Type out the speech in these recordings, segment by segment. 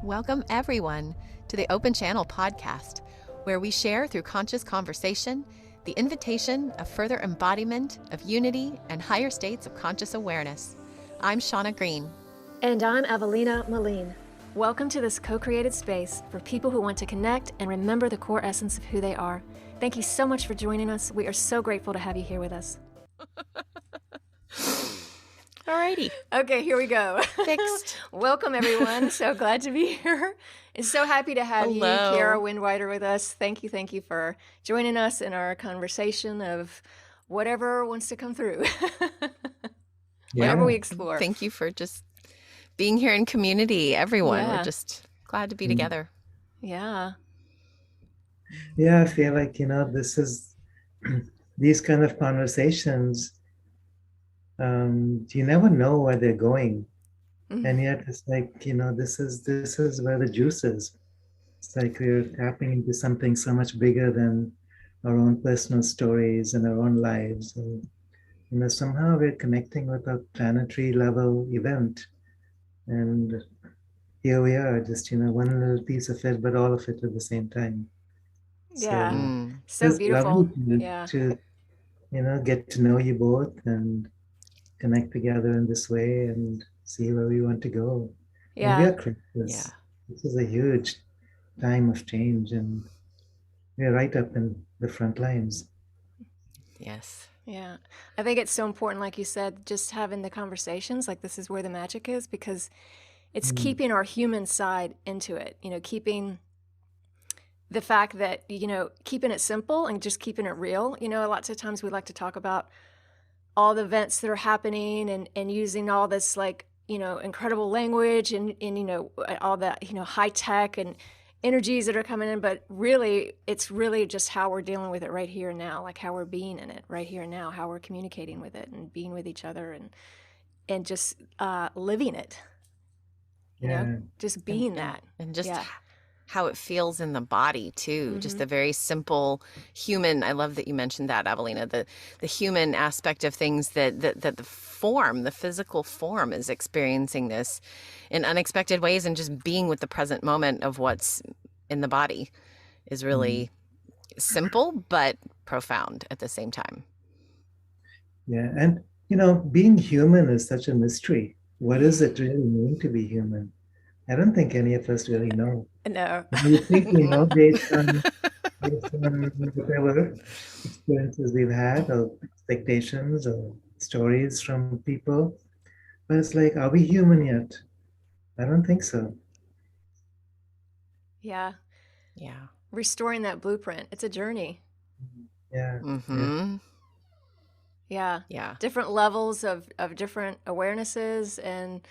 Welcome, everyone, to the Open Channel podcast, where we share through conscious conversation the invitation of further embodiment of unity and higher states of conscious awareness. I'm Shaunna Green. And I'm Avalina, Maline. Welcome to this co-created space for people who want to connect and remember the core essence of who they are. Thank you so much for joining us. We are so grateful to have you here with us. Alrighty. Okay, here we go. Fixed. Welcome, everyone. So glad to be here. And so happy to have you, Kiara Windrider, with us. Thank you for joining us in our conversation of whatever wants to come through. Whatever we explore. Thank you for just being here in community, everyone. Yeah. We're just glad to be together. Yeah. Yeah, I feel like, this is these kind of conversations, you never know where they're going. Mm-hmm. And yet it's like, this is where the juice is. It's like we're tapping into something so much bigger than our own personal stories and our own lives. And, somehow we're connecting with a planetary level event. And here we are, just, one little piece of it, but all of it at the same time. Yeah. So beautiful. To get to know you both and connect together in this way and see where we want to go. Yeah. And we are creators. This is a huge time of change, and we're right up in the front lines. Yes. Yeah. I think it's so important, like you said, just having the conversations, like this is where the magic is, because it's keeping our human side into it, keeping the fact that, keeping it simple and just keeping it real. Lots of times we like to talk about all the events that are happening and using all this incredible language and all that, high tech and energies that are coming in. But really, it's really just how we're dealing with it right here and now, like how we're being in it right here and now, how we're communicating with it and being with each other and just living it, just being that. And just how it feels in the body too. Just the very simple human. I love that you mentioned that, Avalina, the human aspect of things that the form, the physical form is experiencing this in unexpected ways, and just being with the present moment of what's in the body is really simple, but profound at the same time. Yeah. And, being human is such a mystery. What does it really mean to be human? I don't think any of us really know. No. You think we know based on whatever experiences we've had or expectations or stories from people. But it's like, are we human yet? I don't think so. Yeah. Yeah. Restoring that blueprint. It's a journey. Yeah. Yeah. Different levels of different awarenesses and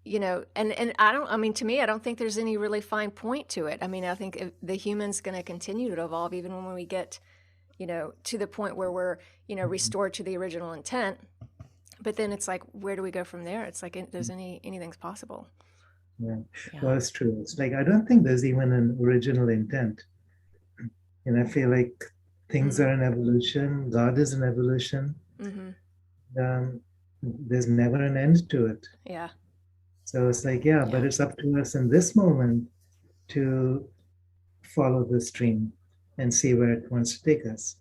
to me, I don't think there's any really fine point to it. I mean, I think the human's going to continue to evolve even when we get, to the point where we're, restored to the original intent. But then it's like, where do we go from there? It's like, there's anything's possible. Yeah. Well, it's true. It's like, I don't think there's even an original intent. And I feel like things are in evolution. God is in evolution. There's never an end to it. Yeah. So it's like, but it's up to us in this moment to follow the stream and see where it wants to take us.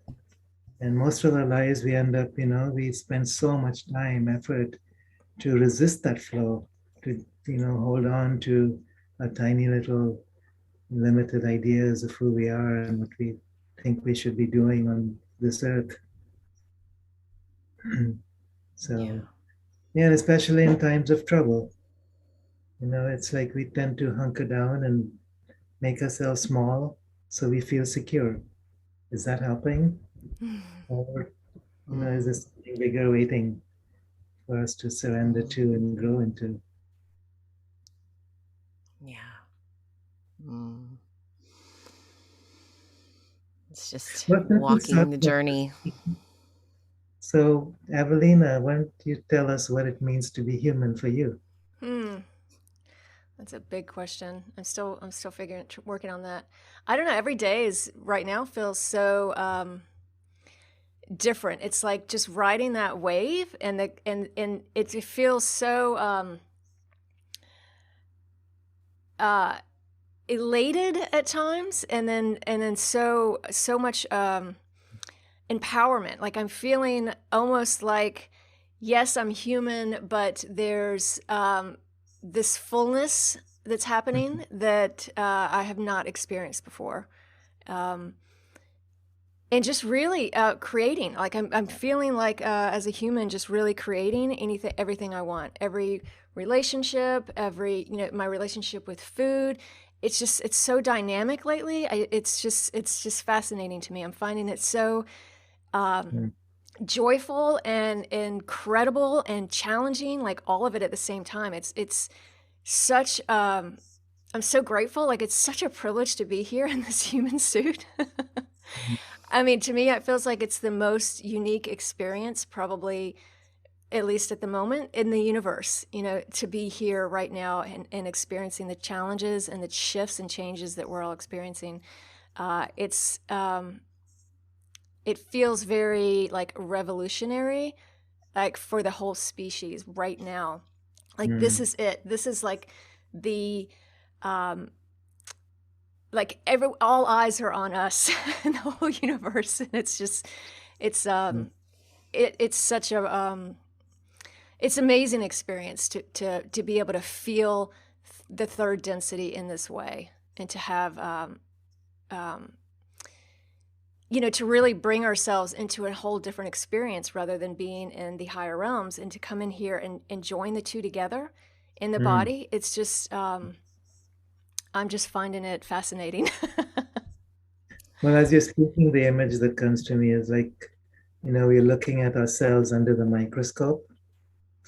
And most of our lives, we end up, we spend so much time, effort to resist that flow, to, hold on to our tiny little limited ideas of who we are and what we think we should be doing on this earth. So, and especially in times of trouble. It's like we tend to hunker down and make ourselves small so we feel secure. Is that helping? Or, is there something bigger waiting for us to surrender to and grow into? Yeah. It's just walking the journey. So, Avalina, why don't you tell us what it means to be human for you? That's a big question. I'm still working on that. I don't know. Every day right now feels so different. It's like just riding that wave, and it feels so elated at times, and then so much empowerment. Like I'm feeling almost like, yes, I'm human, but there's this fullness that's happening that I have not experienced before. And just really creating, like I'm feeling like as a human, just really creating everything I want, every relationship, my relationship with food. It's so dynamic lately. It's just fascinating to me. I'm finding it so joyful and incredible and challenging, like all of it at the same time. It's such I'm so grateful. Like it's such a privilege to be here in this human suit. I mean, to me, it feels like it's the most unique experience, probably, at least at the moment, in the universe, to be here right now and experiencing the challenges and the shifts and changes that we're all experiencing. It feels very like revolutionary, like for the whole species right now. Like this is it. This is like the like all eyes are on us in the whole universe, and it's just it's such a it's amazing experience to be able to feel the third density in this way, and to have to really bring ourselves into a whole different experience rather than being in the higher realms, and to come in here and join the two together in the body. It's just I'm just finding it fascinating. Well, as you're speaking, the image that comes to me is like, we're looking at ourselves under the microscope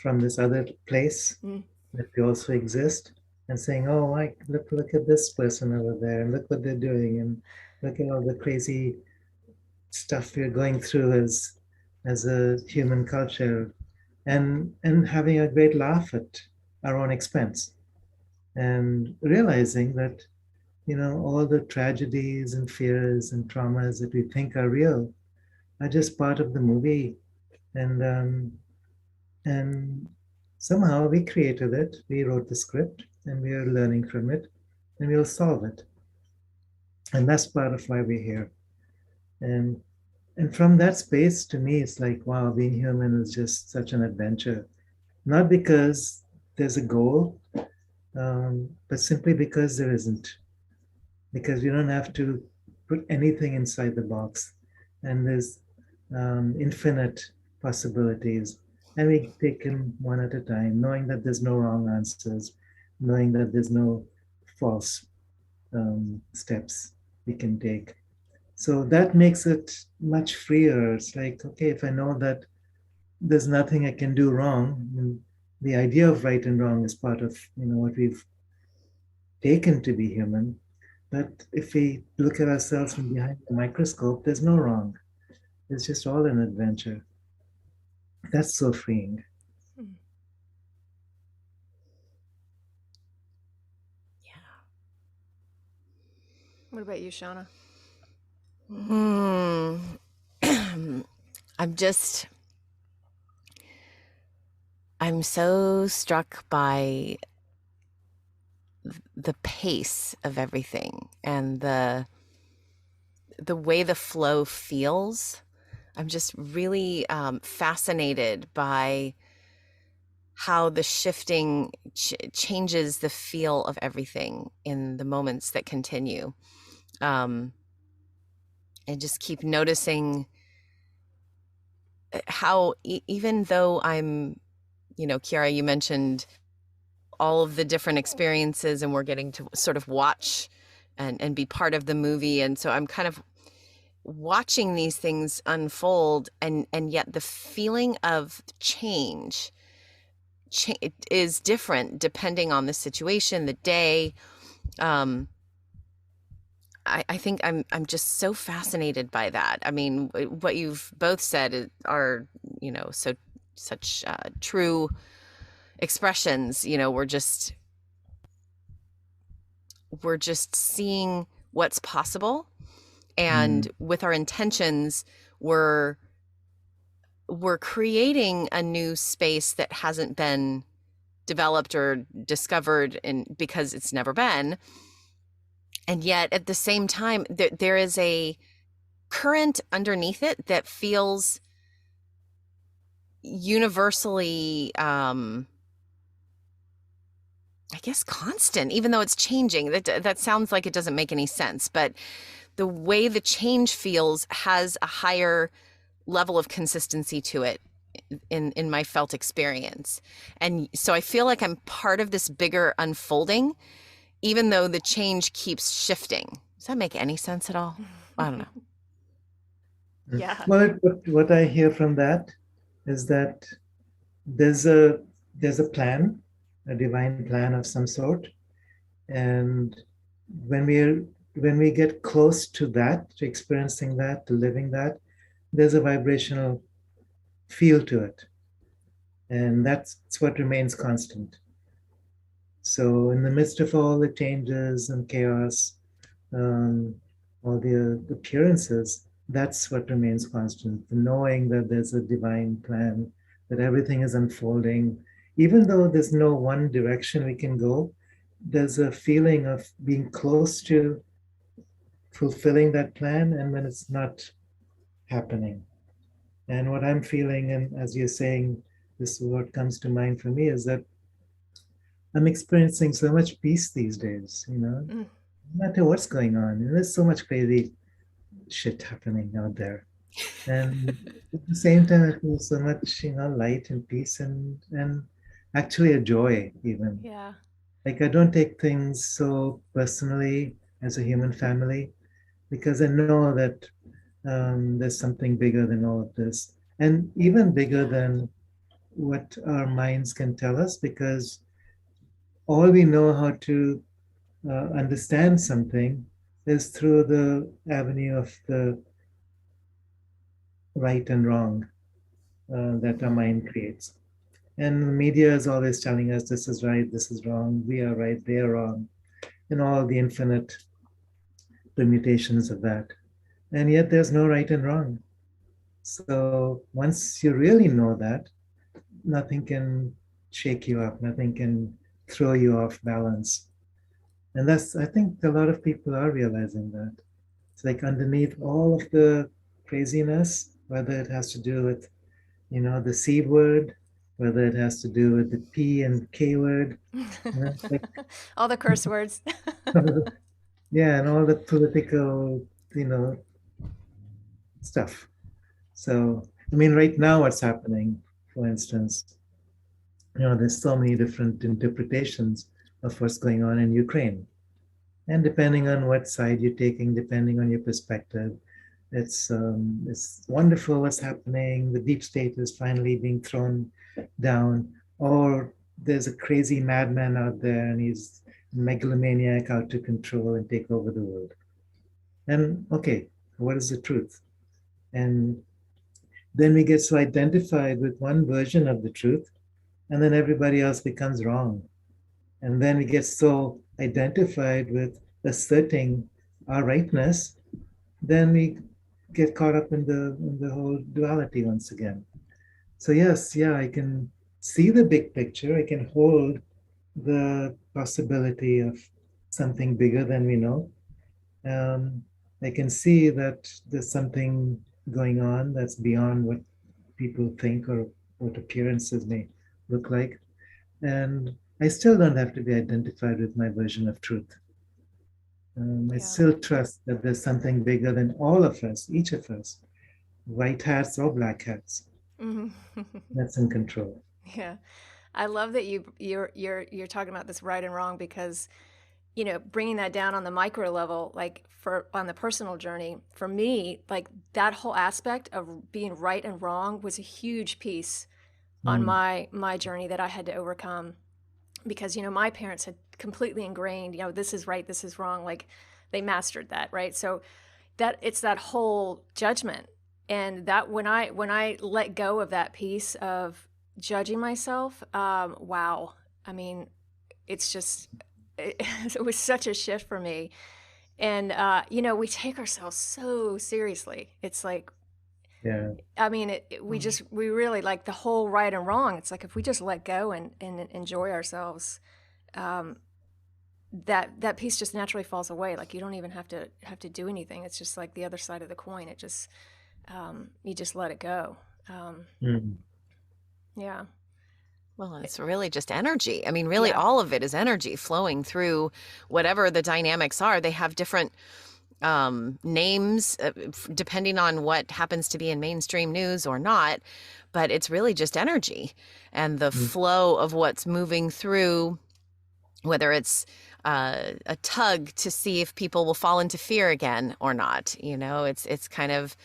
from this other place that we also exist, and saying, oh, look at this person over there, and look what they're doing, and look at all the crazy stuff we're going through as a human culture, and having a great laugh at our own expense, and realizing that all the tragedies and fears and traumas that we think are real are just part of the movie, and somehow we created it, we wrote the script, and we are learning from it, and we'll solve it, and that's part of why we're here. And from that space, to me, it's like, wow, being human is just such an adventure. Not because there's a goal, but simply because there isn't. Because we don't have to put anything inside the box. And there's infinite possibilities. And we take them one at a time, knowing that there's no wrong answers, knowing that there's no false steps we can take. So that makes it much freer. It's like, okay, if I know that there's nothing I can do wrong, and the idea of right and wrong is part of what we've taken to be human. But if we look at ourselves from behind the microscope, there's no wrong. It's just all an adventure. That's so freeing. Yeah. What about you, Shaunna? I'm so struck by the pace of everything and the way the flow feels. I'm just really fascinated by how the shifting changes the feel of everything in the moments that continue. And just keep noticing how even though I'm, Kiara, you mentioned all of the different experiences, and we're getting to sort of watch and be part of the movie. And so I'm kind of watching these things unfold, and yet the feeling of change is different depending on the situation, the day. I think I'm just so fascinated by that. I mean, what you've both said are, such true expressions. We're just seeing what's possible, and with our intentions, we're creating a new space that hasn't been developed or discovered because it's never been. And yet at the same time, there is a current underneath it that feels universally, I guess, constant, even though it's changing. That sounds like it doesn't make any sense, but the way the change feels has a higher level of consistency to it in my felt experience. And so I feel like I'm part of this bigger unfolding, even though the change keeps shifting. Does that make any sense at all? I don't know. Yeah. Well, what I hear from that is that there's a plan, a divine plan of some sort, and when we get close to that, to experiencing that, to living that, there's a vibrational feel to it, and that's what remains constant. So in the midst of all the changes and chaos, all the appearances, that's what remains constant. The knowing that there's a divine plan, that everything is unfolding. Even though there's no one direction we can go, there's a feeling of being close to fulfilling that plan, and when it's not happening. And what I'm feeling, and as you're saying, this is what comes to mind for me, is that I'm experiencing so much peace these days, no matter what's going on. There's so much crazy shit happening out there. And at the same time, I feel so much, light and peace and actually a joy even. Yeah. Like I don't take things so personally as a human family because I know that there's something bigger than all of this, and even bigger than what our minds can tell us, because all we know how to understand something is through the avenue of the right and wrong that our mind creates. And the media is always telling us this is right, this is wrong, we are right, they are wrong, and all the infinite permutations of that. And yet there's no right and wrong. So once you really know that, nothing can shake you up, nothing can throw you off balance. And I think a lot of people are realizing that. It's like underneath all of the craziness, whether it has to do with, the C word, whether it has to do with the P and K word, like, All the curse words. yeah, and all the political, you know, stuff. So, I mean, right now, what's happening, for instance, there's so many different interpretations of what's going on in Ukraine. And depending on what side you're taking, depending on your perspective, it's wonderful what's happening. The deep state is finally being thrown down, or there's a crazy madman out there and he's megalomaniac out to control and take over the world. And okay, what is the truth? And then we get so identified with one version of the truth, and then everybody else becomes wrong. And then we get so identified with asserting our rightness, then we get caught up in the whole duality once again. So yes, yeah, I can see the big picture. I can hold the possibility of something bigger than we know. I can see that there's something going on that's beyond what people think or what appearances may look like. And I still don't have to be identified with my version of truth. I Yeah. still trust that there's something bigger than all of us, each of us, white hats or black hats, Mhm. that's in control. Yeah. I love that you're talking about this right and wrong because bringing that down on the micro level, like on the personal journey, for me, like that whole aspect of being right and wrong was a huge piece on Mm. my journey that I had to overcome because my parents had completely ingrained, this is right, this is wrong, like they mastered that, right? So that it's that whole judgment, and that when I let go of that piece of judging myself, wow, I mean, it's just it was such a shift for me. And we take ourselves so seriously. It's like Yeah. I mean, we really like the whole right and wrong. It's like if we just let go and enjoy ourselves, um, that piece just naturally falls away. Like you don't even have to do anything. It's just like the other side of the coin. It just you just let it go. Mm. Yeah. Well, it's really just energy. I mean, really, Yeah. all of it is energy flowing through whatever the dynamics are. They have different names depending on what happens to be in mainstream news or not, but it's really just energy and the Mm. flow of what's moving through, whether it's a tug to see if people will fall into fear again or not. You know, it's kind of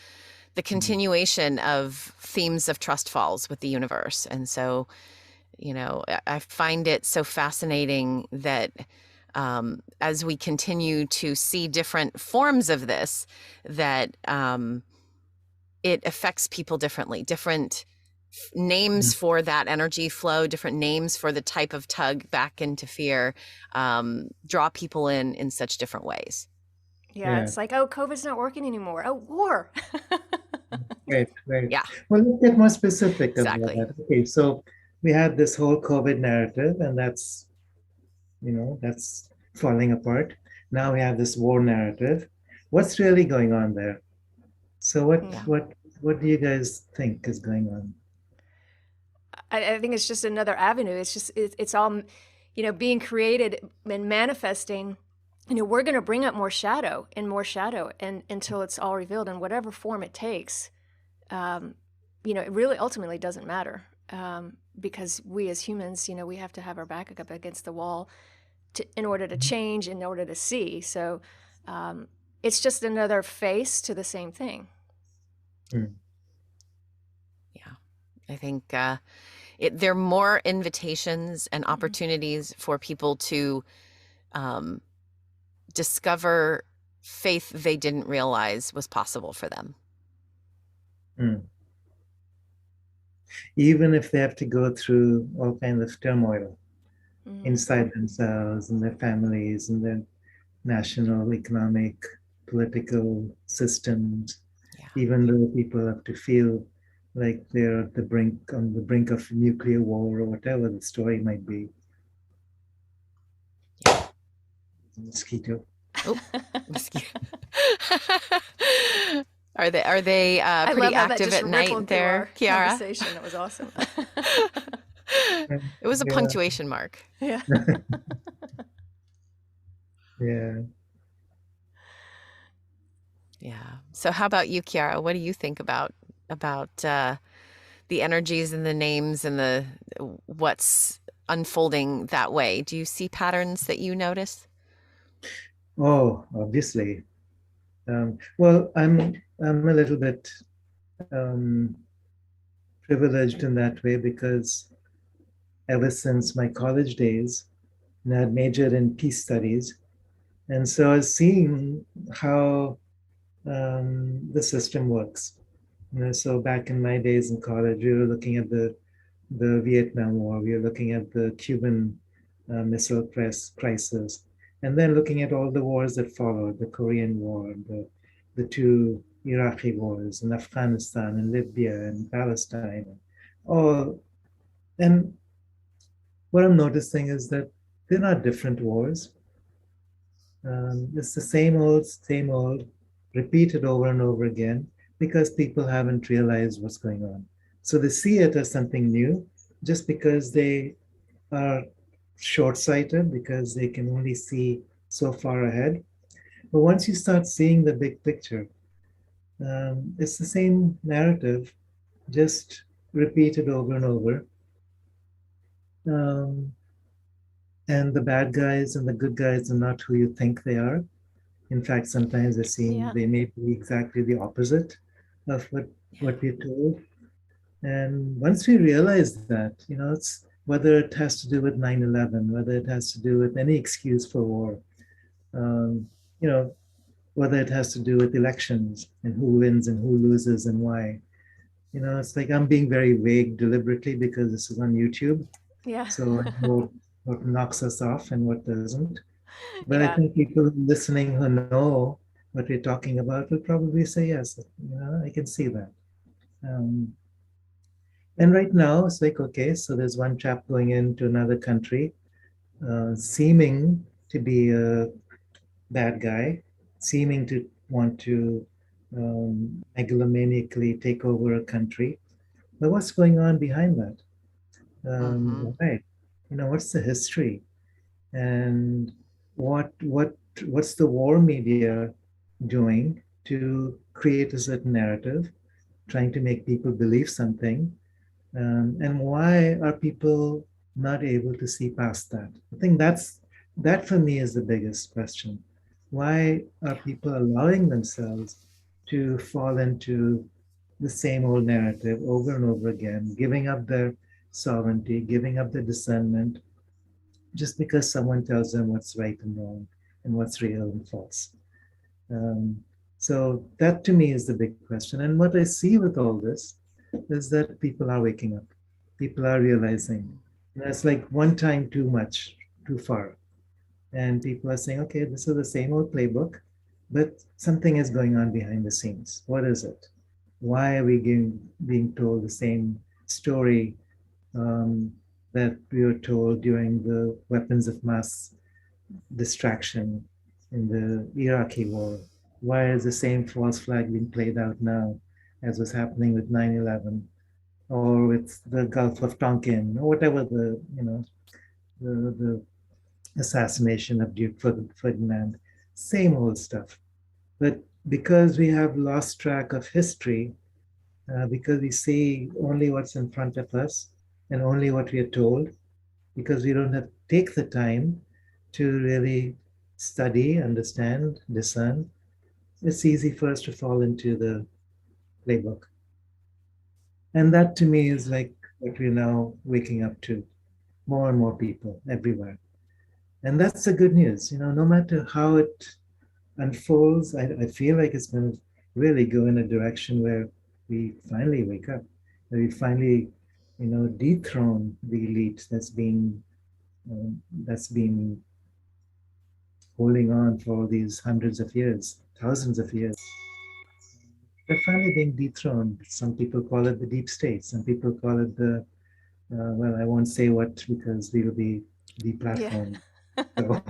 the continuation of themes of trust falls with the universe. And so, you know, I find it so fascinating that as we continue to see different forms of this, that it affects people differently, different names Mm. for that energy flow, different names for the type of tug back into fear, draw people in such different ways. Yeah. Yeah. It's like, oh, COVID's not working anymore. Oh, war. Right, right. Yeah, Well, let's get more specific about exactly. that. Okay, so we had this whole COVID narrative, and that's, that's falling apart. Now we have this war narrative. What's really going on there? So what Yeah. what what do you guys think is going on? I think it's just another avenue. It's just it's all, being created and manifesting. We're going to bring up more shadow and until it's all revealed in whatever form it takes. Um, it really ultimately doesn't matter, because we as humans, we have to have our back up against the wall in order to change, in order to see. So it's just another face to the same thing. Hmm. Yeah. I think there are more invitations and opportunities for people to um, discover faith they didn't realize was possible for them. Hmm. Even if they have to go through all kinds of turmoil Mm. inside themselves and their families and their national, economic, political systems, Yeah. even though people have to feel like they're at on the brink of nuclear war or whatever the story might be. Yeah. Mosquito. Oh, mosquito. Are they I pretty love how that active just at rippled night through there, our Kiara? conversation. It was awesome. It was a Yeah, punctuation mark. Yeah. yeah. Yeah. So how about you, Kiara? What do you think about the energies and the names and the what's unfolding that way? Do you see patterns that you notice? Oh, obviously. Well, I'm a little bit um, privileged in that way because ever since my college days, I had majored in peace studies, and so I was seeing how the system works. So back in my days in college, we were looking at the Vietnam War, we were looking at the Cuban Missile Crisis, and then looking at all the wars that followed: the Korean War, the two Iraqi wars, and Afghanistan, and Libya, and Palestine, all. And what I'm noticing is that they're not different wars. It's the same old, repeated over and over again because people haven't realized what's going on. So they see it as something new just because they are short sighted, because they can only see so far ahead. But once you start seeing the big picture, it's the same narrative, just repeated over and over. Um, and the bad guys and the good guys are not who you think they are. In fact, sometimes Yeah. they may be exactly the opposite of Yeah. what we're told. And once we realize that, it's whether it has to do with 9/11, whether it has to do with any excuse for war, um, you know, whether it has to do with elections and who wins and who loses and why. It's like I'm being very vague deliberately because this is on YouTube. Yeah. So I know what knocks us off and what doesn't. But I Yeah. think people listening who know what we're talking about will probably say, yes, I can see that. Um, and right now, it's like, okay, so there's one chap going into another country, seeming to be a bad guy, seeming to want to megalomaniacally take over a country. But what's going on behind that? Mm-hmm. Why? What's the history? And what's the war media doing to create a certain narrative, trying to make people believe something? And why are people not able to see past that? I think that for me is the biggest question. Why are people allowing themselves to fall into the same old narrative over and over again, giving up their sovereignty, giving up their discernment, just because someone tells them what's right and wrong and what's real and false? Um, so that to me is the big question. And what I see with all this is that people are waking up. People are realizing it's like one time too much, too far. And people are saying, okay, this is the same old playbook, but something is going on behind the scenes. What is it? Why are we being told the same story um, that we were told during the weapons of mass distraction in the Iraqi war? Why is the same false flag being played out now as was happening with 9/11 or with the Gulf of Tonkin or whatever the assassination of Duke Ferdinand? Same old stuff. But because we have lost track of history, because we see only what's in front of us and only what we are told, because we don't have take the time to really study, understand, discern, it's easy for us to fall into the playbook. And that to me is like what we're now waking up to, more and more people everywhere. And that's the good news. No matter how it unfolds, I feel like it's going to really go in a direction where we finally wake up, where we finally, dethrone the elite that's been holding on for all these hundreds of years, thousands of years. They're finally being dethroned. Some people call it the deep state. Some people call it well, I won't say what because we will be Yeah. deplatformed. So,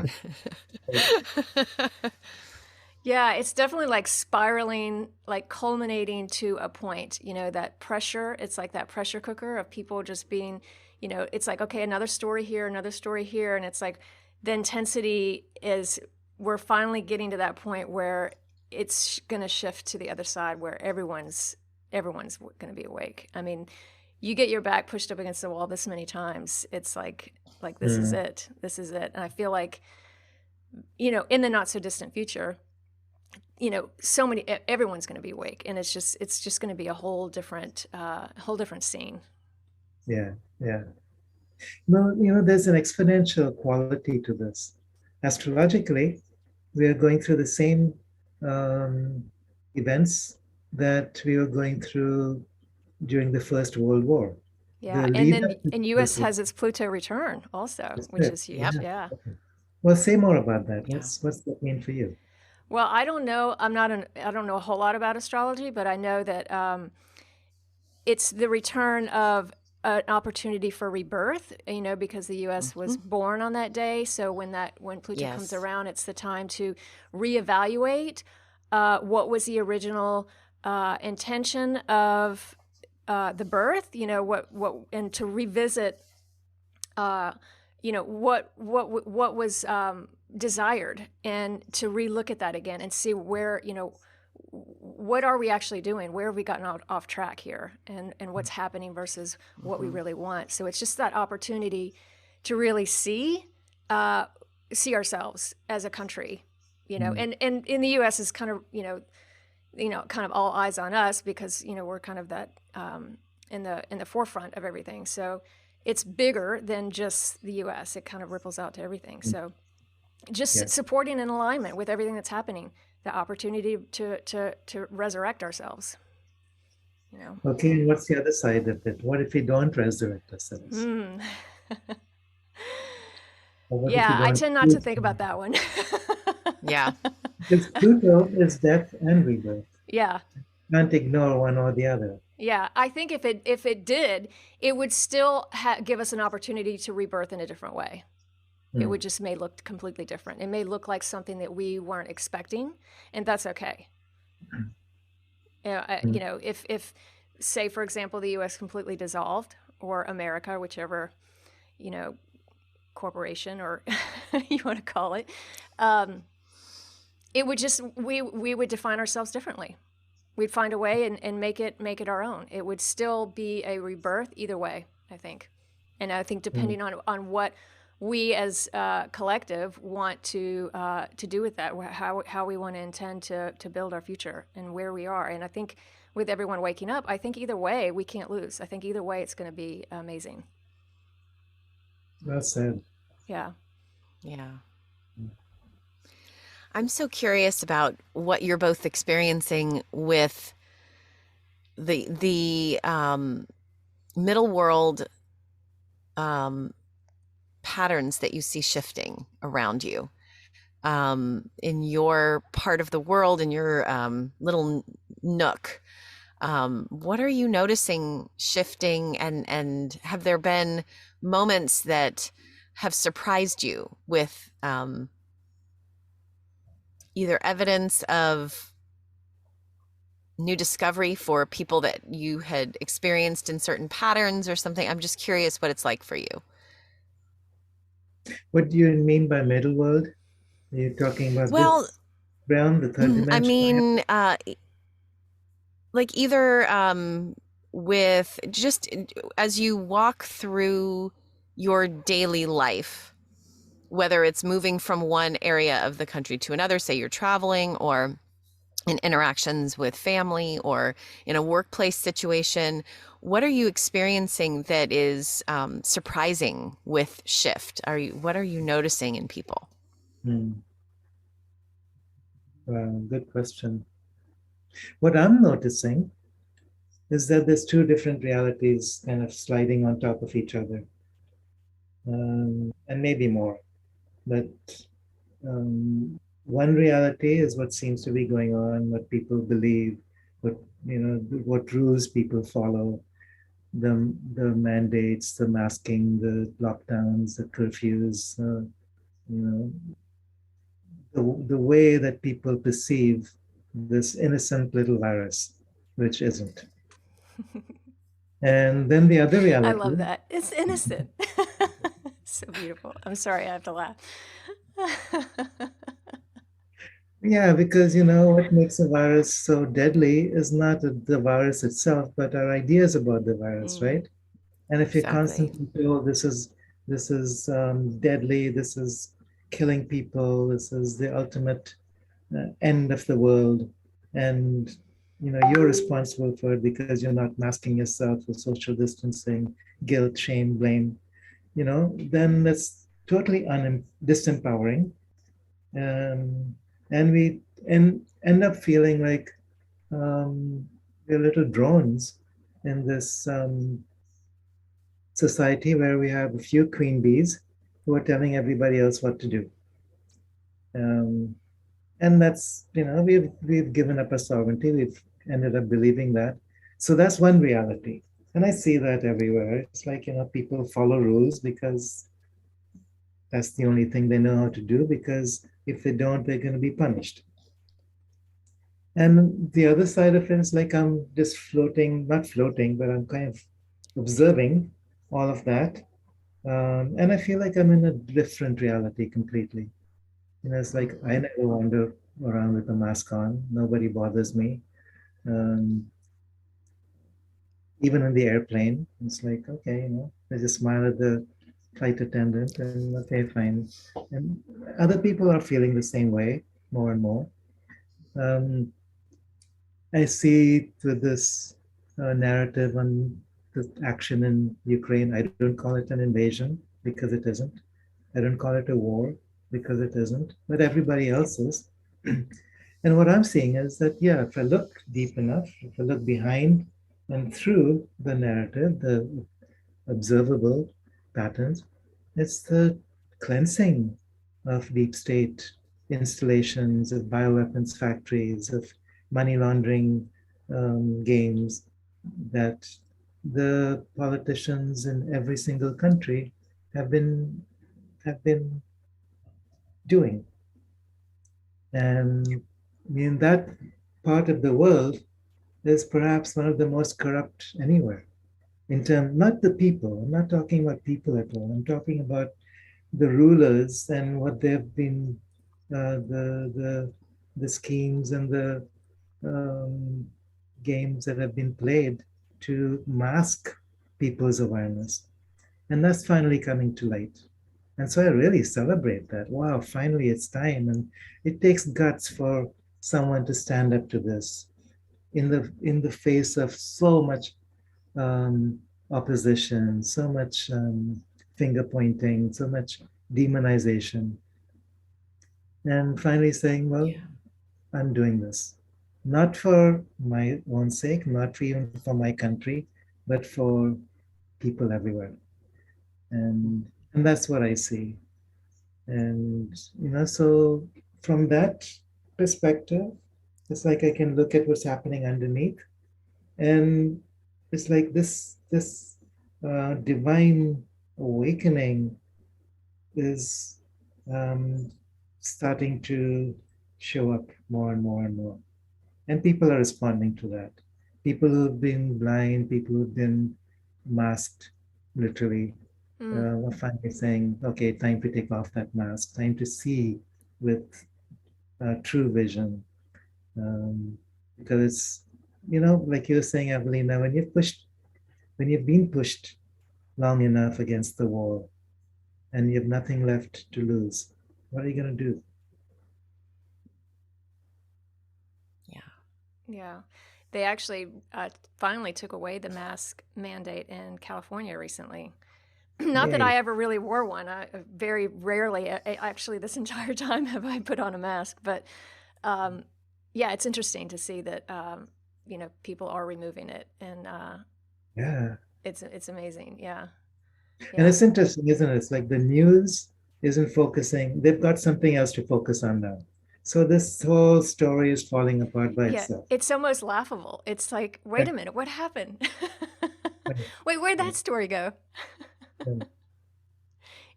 Yeah, it's definitely like spiraling, like culminating to a point, that pressure. It's like that pressure cooker of people just being, it's like, okay, another story here, another story here. And it's like the intensity is, we're finally getting to that point where it's going to shift to the other side where everyone's going to be awake. I mean, you get your back pushed up against the wall this many times. It's like this is it. This is it. And I feel like, in the not so distant future, so many, everyone's going to be awake, and it's just going to be a whole different scene. yeah, yeah. Well, there's an exponential quality to this. Astrologically, we are going through the same um, events that we were going through during the First World War. Yeah, The and lead then up to and this U.S. was has its Pluto return also, just which it. is Yeah. huge. Yeah. Okay. Well, say more about that. Yeah. What's that mean for you? Well, I don't know. I don't know a whole lot about astrology, but I know that it's the return of an opportunity for rebirth, because the U.S. was Mm-hmm. born on that day. So when Pluto comes Yes. around, it's the time to reevaluate what was the original intention of the birth, and to revisit, what was desired, and to relook at that again and see where, what are we actually doing? Where have we gotten off track here, and what's happening versus what we Mm-hmm. really want? So it's just that opportunity to really see ourselves as a country, and in the U.S. is kind of kind of all eyes on us because we're kind of that in the forefront of everything. So it's bigger than just the U.S. It kind of ripples out to everything. So just Yes. supporting in alignment with everything that's happening, the opportunity to resurrect ourselves. Okay, and what's the other side of it? What if we don't resurrect ourselves? Mm. Or what if we Yeah, I don't tend not to choose think to? about that one. Yeah. Because Pluto is death and rebirth. Yeah. can't ignore one or the other. Yeah, I think if it did, it would still give us an opportunity to rebirth in a different way. It would just may look completely different. It may look like something that we weren't expecting, and that's okay. You know, if say for example the U.S. completely dissolved, or America, whichever, you know, corporation or you want to call it, it would just we would define ourselves differently. We'd find a way and make it our own. It would still be a rebirth either way, I think. And I think depending on what we as a collective want to do with that, how we want to intend to build our future and where we are. And I think with everyone waking up, I think either way we can't lose. I think either way it's going to be amazing. Well said. Yeah. Yeah. I'm so curious about what you're both experiencing with the middle world patterns that you see shifting around you in your part of the world, in your little nook. What are you noticing shifting, and have there been moments that have surprised you with either evidence of new discovery for people that you had experienced in certain patterns or something? I'm just curious what it's like for you. What do you mean by middle world? Are you talking about Well, this realm, the third dimension? I mean, like either with just as you walk through your daily life, whether it's moving from one area of the country to another, say you're traveling, or in interactions with family, or in a workplace situation, what are you experiencing that is surprising with shift? What are you noticing in people? Good question. What I'm noticing is that there's two different realities kind of sliding on top of each other, and maybe more. But one reality is what seems to be going on, what people believe, what rules people follow, the mandates, the masking, the lockdowns, the curfews, the way that people perceive this innocent little virus, which isn't. And then the other reality. I love that. It's innocent. So beautiful. I'm sorry, I have to laugh. Yeah, because what makes a virus so deadly is not the virus itself, but our ideas about the virus, right? And if you're constantly told this is deadly, this is killing people, this is the ultimate end of the world, and you're responsible for it because you're not masking yourself for social distancing, guilt, shame, blame, then that's totally disempowering. And we end up feeling like we're little drones in this society where we have a few queen bees who are telling everybody else what to do. And that's, we've given up our sovereignty. We've ended up believing that. So that's one reality. And I see that everywhere. It's like, people follow rules because that's the only thing they know how to do, because if they don't, they're going to be punished. And the other side of it is like I'm just floating, not floating, but I'm kind of observing all of that. And I feel like I'm in a different reality completely. It's like I never wander around with a mask on. Nobody bothers me. Even in the airplane, it's like, okay, I just smile at the flight attendant and okay, fine. And other people are feeling the same way more and more. I see with this narrative on the action in Ukraine, I don't call it an invasion because it isn't. I don't call it a war because it isn't, but everybody else is. And what I'm seeing is that, yeah, if I look deep enough, if I look behind and through the narrative, the observable patterns, it's the cleansing of deep state installations, of bioweapons factories, of money laundering games that the politicians in every single country have been doing. And in that part of the world is perhaps one of the most corrupt anywhere. In terms, not the people. I'm not talking about people at all. I'm talking about the rulers and what they've been, the schemes and the um, games that have been played to mask people's awareness. And that's finally coming to light. And so I really celebrate that. Wow, finally it's time. And it takes guts for someone to stand up to this in the face of so much um, opposition, so much finger pointing, so much demonization. And finally saying, well, I'm doing this. Not for my own sake, not even for my country, but for people everywhere. And that's what I see. And so from that perspective, it's like I can look at what's happening underneath, and it's like this divine awakening is starting to show up more and more and more. And people are responding to that. People who've been blind, people who've been masked, literally, are finally saying, okay, time to take off that mask, time to see with true vision. Because, like you were saying, Avalina, when you've been pushed long enough against the wall and you have nothing left to lose, what are you going to do? Yeah. They actually finally took away the mask mandate in California recently. Not that I ever really wore one. I very rarely, actually, this entire time have I put on a mask. But yeah, it's interesting to see that people are removing it, and it's amazing. Yeah. And it's interesting, isn't it? It's like the news isn't focusing. They've got something else to focus on now. So this whole story is falling apart by itself. It's almost laughable. It's like, wait a minute, what happened? Wait, where'd that story go?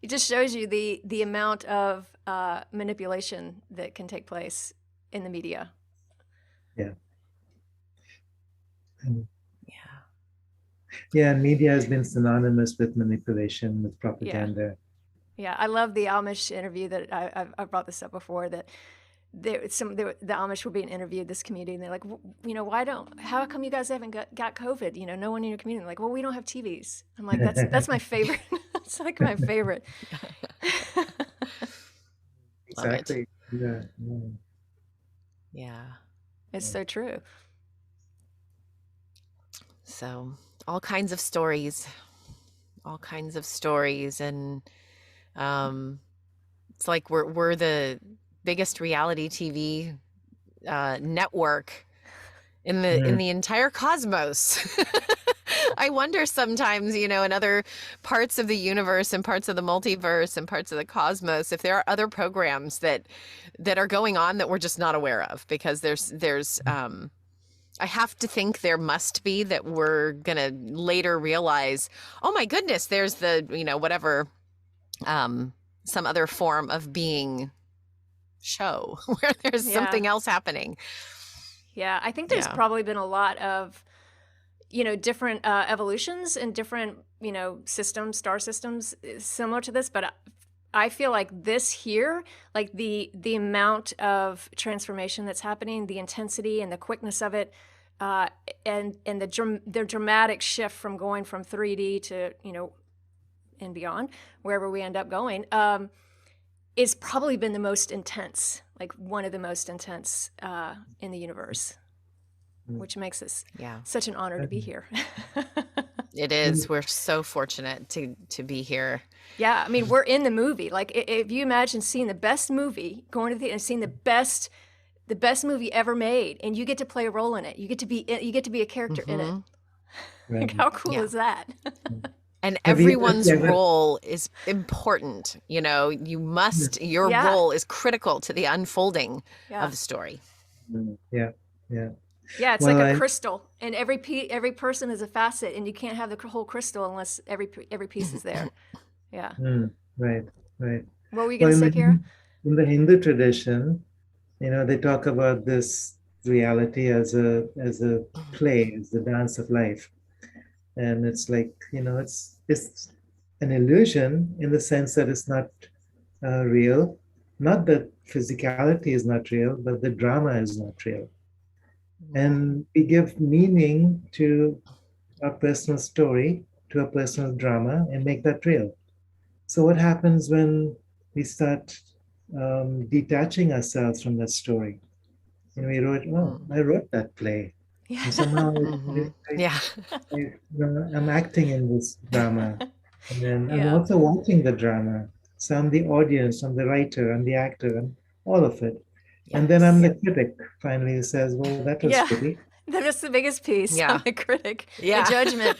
It just shows you the amount of manipulation that can take place in the media. Yeah. Yeah, media has been synonymous with manipulation, with propaganda. Yeah, I love the Amish interview that I brought this up before, that the Amish were being interviewed, this community, and they're like, how come you guys haven't got COVID? No one in your community. Like, well, we don't have TVs. I'm like, that's my favorite. It's like my favorite. Exactly. Yeah. It's so true. So all kinds of stories, and it's like we're the biggest reality TV network in the entire cosmos. I wonder sometimes, in other parts of the universe and parts of the multiverse and parts of the cosmos, if there are other programs that are going on that we're just not aware of, because there's I have to think there must be, that we're going to later realize, oh my goodness, there's the, whatever, some other form of being show where there's something else happening. Yeah, I think there's probably been a lot of, different evolutions and different, systems, star systems similar to this. But I feel like this here, like the amount of transformation that's happening, the intensity and the quickness of it, and the dramatic shift from going from 3D to, and beyond, wherever we end up going, is probably been the most intense, like one of the most intense in the universe, which makes us such an honor to be here. It is. We're so fortunate to be here. Yeah, I mean, we're in the movie. Like, if you imagine seeing the best movie, going to the theater and seeing the best movie ever made, and you get to play a role in it. You get to be a character in it. Like, how cool is that? And everyone's role is important. You must, your role is critical to the unfolding of the story. Yeah. Yeah, it's like Well, a crystal, and every person is a facet, and you can't have the whole crystal unless every piece is there. Yeah. right, right. What were you going Well, to say, Kiara? in the Hindu tradition, they talk about this reality as a play, as the dance of life, and it's like it's an illusion in the sense that it's not real. Not that physicality is not real, but the drama is not real. And we give meaning to our personal story, to a personal drama, and make that real. So, what happens when we start detaching ourselves from that story? We wrote, oh, Mm. I wrote that play. Yeah. And somehow Yeah. I'm acting in this drama. And then I'm Yeah. also watching the drama. So I'm the audience, I'm the writer, I'm the actor, and all of it. And then I'm Yes. the critic, finally, who says, well, that was Yeah. pretty. That's the biggest piece. I'm Yeah. the critic, the Yeah. judgment,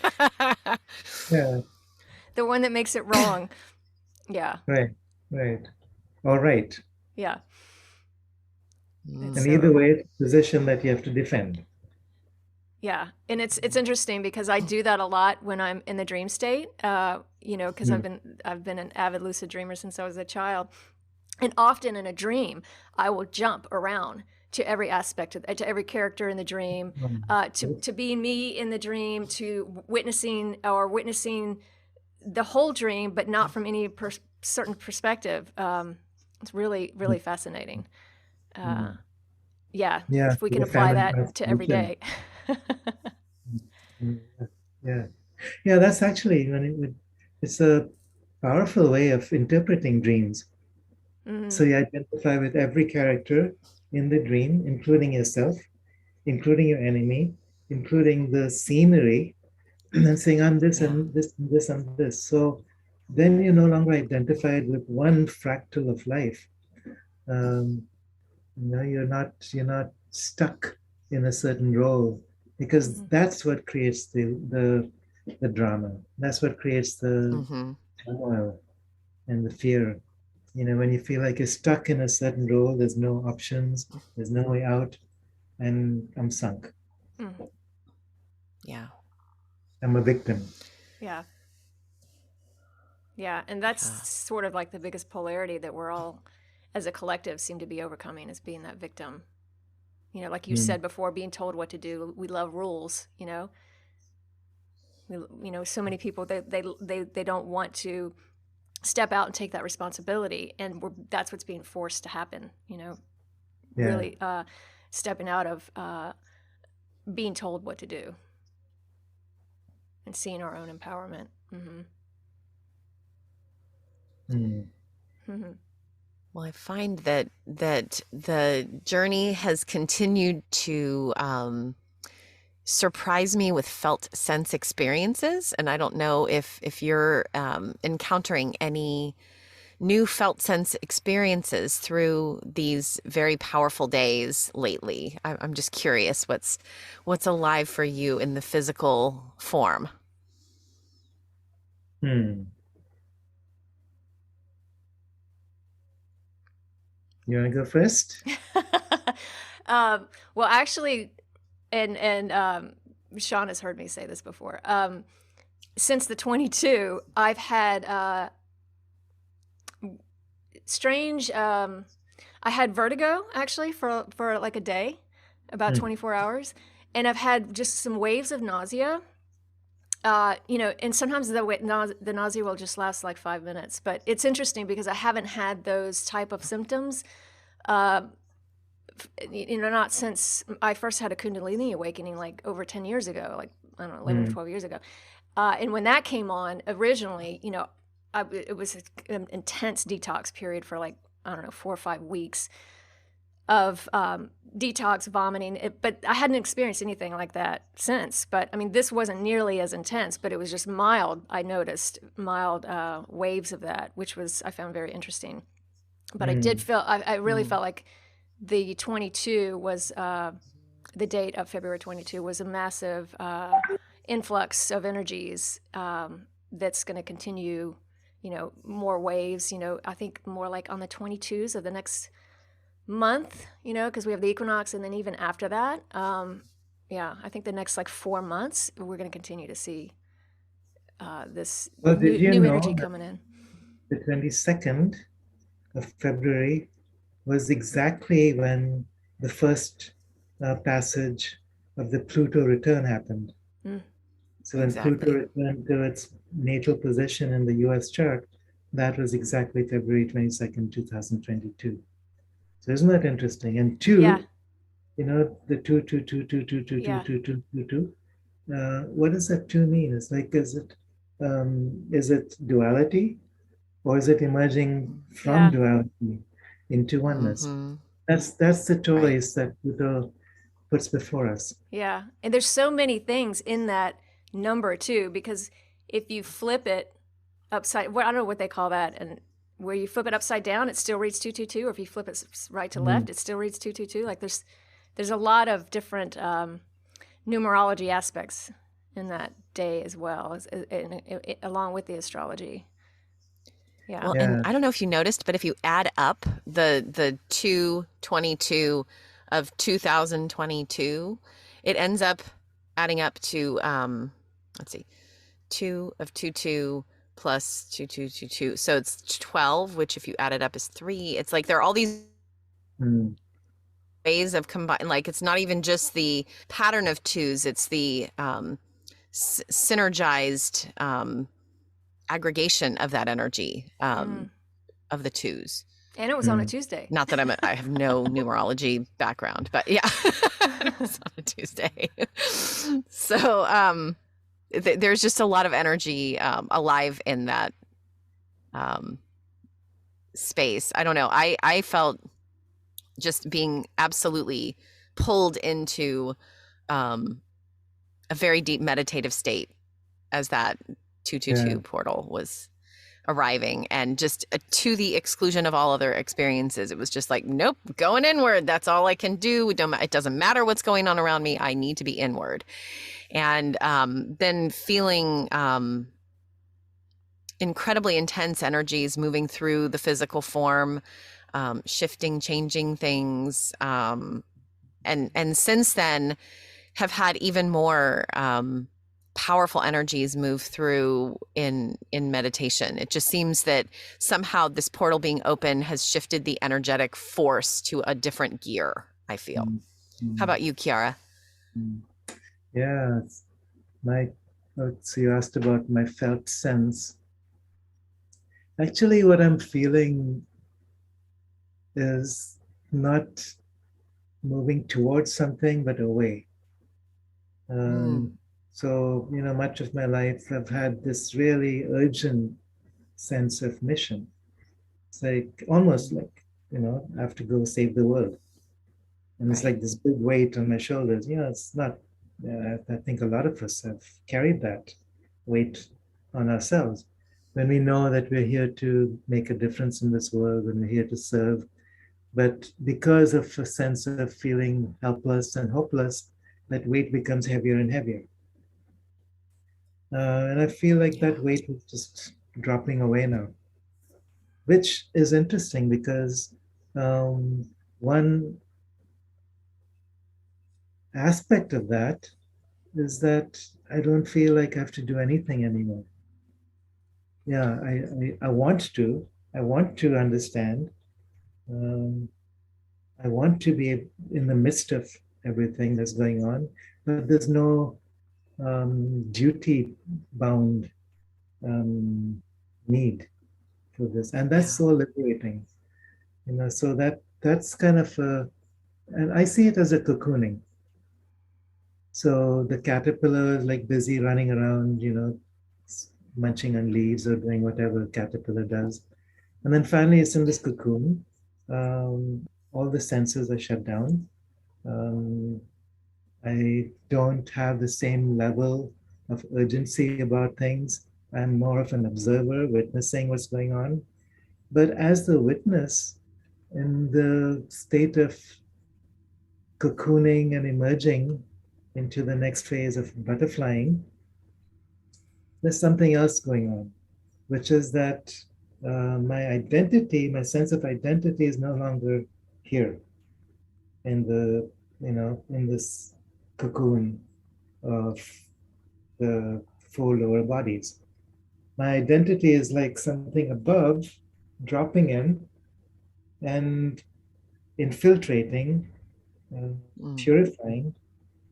Yeah, the one that makes it wrong. Yeah. right, right. All right. Yeah. It's And Mm. so either way, it's a position that you have to defend. Yeah, and it's interesting because I do that a lot when I'm in the dream state. Because Mm. I've been an avid lucid dreamer since I was a child, and often in a dream I will jump around to every aspect to every character in the dream, to being me in the dream, to witnessing the whole dream, but not from any certain perspective. It's really really fascinating. Uh, Mm. yeah, Yeah, if we can the apply family that to every constitution. day. Mm. Yeah. Yeah, that's actually it's a powerful way of interpreting dreams. Hmm. So you identify with every character in the dream, including yourself, including your enemy, including the scenery, and saying, I'm this Yeah. and this and this and this. So then you're no longer identified with one fractal of life. Um, you're not stuck in a certain role because Hmm. that's what creates the drama. That's what creates the Mm-hmm. turmoil and the fear. When you feel like you're stuck in a certain role, there's no options, there's no way out, and I'm sunk. Mm. Yeah. I'm a victim. Yeah. Yeah. And that's Yeah. sort of like the biggest polarity that we're all, as a collective, seem to be overcoming is being that victim. Like you Mm. said before, being told what to do. We love rules, so many people, they don't want to step out and take that responsibility. And that's what's being forced to happen, Yeah. really stepping out of being told what to do and seeing our own empowerment. Mm-hmm. Mm. Mm-hmm. Well, I find that the journey has continued to surprise me with felt sense experiences, and I don't know if you're encountering any new felt sense experiences through these very powerful days lately. I'm just curious what's alive for you in the physical form. Mm. You want to go first? Well, actually, and Shaunna's heard me say this before. Since the 22, I've had strange. I had vertigo actually for like a day, about Mm. 24 hours, and I've had just some waves of nausea. And sometimes the nausea will just last like 5 minutes. But it's interesting because I haven't had those type of symptoms. Not since I first had a Kundalini awakening, like over 10 years ago, like, I don't know, 11 or Mm. 12 years ago. And when that came on originally, it was an intense detox period for like, I don't know, 4 or 5 weeks of detox, vomiting. But I hadn't experienced anything like that since. But I mean, this wasn't nearly as intense, but it was just mild. I noticed mild waves of that, which I found very interesting. But Mm. I really felt like the 22 was the date of February 22 was a massive influx of energies that's going to continue, more waves, I think more like on the 22s of the next month, because we have the equinox, and then even after that, I think the next like 4 months, we're going to continue to see this Well, did you new know energy that coming in. the 22nd of February was exactly when the first passage of the Pluto return happened? Mm. So when Pluto Exactly. returned to its natal position in the US chart, that was exactly February 22nd, 2022. So isn't that interesting? And Yeah, two, the two, two, two, two, two, two, two, yeah, two, two, two, two. What does that two mean? It's like, is it duality, or is it emerging from yeah, duality into oneness? Mm-hmm. That's the Right. choice that Pluto puts before us. yeah. And there's so many things in that number too, because if you flip it upside, well, I don't know what they call that, and where you flip it upside down, it still reads 222, or if you flip it right to Mm. left, it still reads 222. Like there's a lot of different numerology aspects in that day as well, along with the astrology. Yeah. Well, and Yeah. I don't know if you noticed, but if you add up the 222 of 2022, it ends up adding up to let's see, 2 of 22 plus 2222. So it's 12, which if you add it up is 3. It's like there are all these Mm. ways of combining, like it's not even just the pattern of twos, it's the synergized aggregation of that energy Mm. of the twos. And it was on a Mm. Tuesday. Not that I have no numerology background, but yeah, it's on a Tuesday. So there's just a lot of energy alive in that um, space. I don't know. I felt just being absolutely pulled into um, a very deep meditative state as that Yeah. 222 portal was arriving, and just to the exclusion of all other experiences. It was just like, nope, going inward. That's all I can do. It doesn't matter what's going on around me. I need to be inward. And then feeling incredibly intense energies moving through the physical form, shifting, changing things. And since then have had even more powerful energies move through in meditation. It just seems that somehow this portal being open has shifted the energetic force to a different gear, I feel. Mm. How Mm. about you, Kiara? Mm. Yeah. My, so you asked about my felt sense. Actually, what I'm feeling is not moving towards something, but away. Mm, Um, so, much of my life, I've had this really urgent sense of mission. It's like almost like, I have to go save the world. And it's right. like this big weight on my shoulders. It's not, I think a lot of us have carried that weight on ourselves. When we know that we're here to make a difference in this world, when we're here to serve, but because of a sense of feeling helpless and hopeless, that weight becomes heavier and heavier. And I feel like Yeah. that weight is just dropping away now, which is interesting because one aspect of that is that I don't feel like I have to do anything anymore. Yeah, I want to. I want to understand. Um, I want to be in the midst of everything that's going on, but there's no duty bound um, need for this, and that's Yeah. so liberating. So that's kind of and I see it as a cocooning. So the caterpillar is like busy running around, munching on leaves or doing whatever a caterpillar does. And then finally it's in this cocoon. All the senses are shut down. Um, I don't have the same level of urgency about things. I'm more of an observer, witnessing what's going on. But as the witness, in the state of cocooning and emerging into the next phase of butterflying, there's something else going on, which is that my identity, my sense of identity is no longer here in the, in this cocoon of the four lower bodies. My identity is like something above, dropping in and infiltrating, uh, Mm. purifying,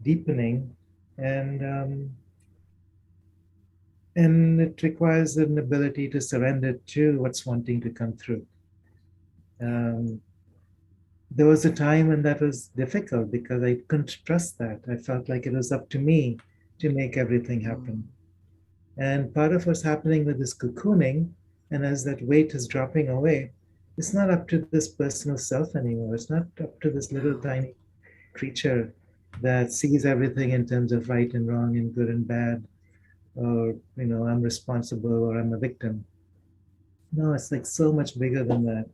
deepening, and and it requires an ability to surrender to what's wanting to come through. Yeah. Um, there was a time when that was difficult because I couldn't trust that. I felt like it was up to me to make everything Mm. happen. And part of what's happening with this cocooning, and as that weight is dropping away, it's not up to this personal self anymore. It's not up to this little No. tiny creature that sees everything in terms of right and wrong and good and bad, or, I'm responsible or I'm a victim. No, it's like so much bigger than that.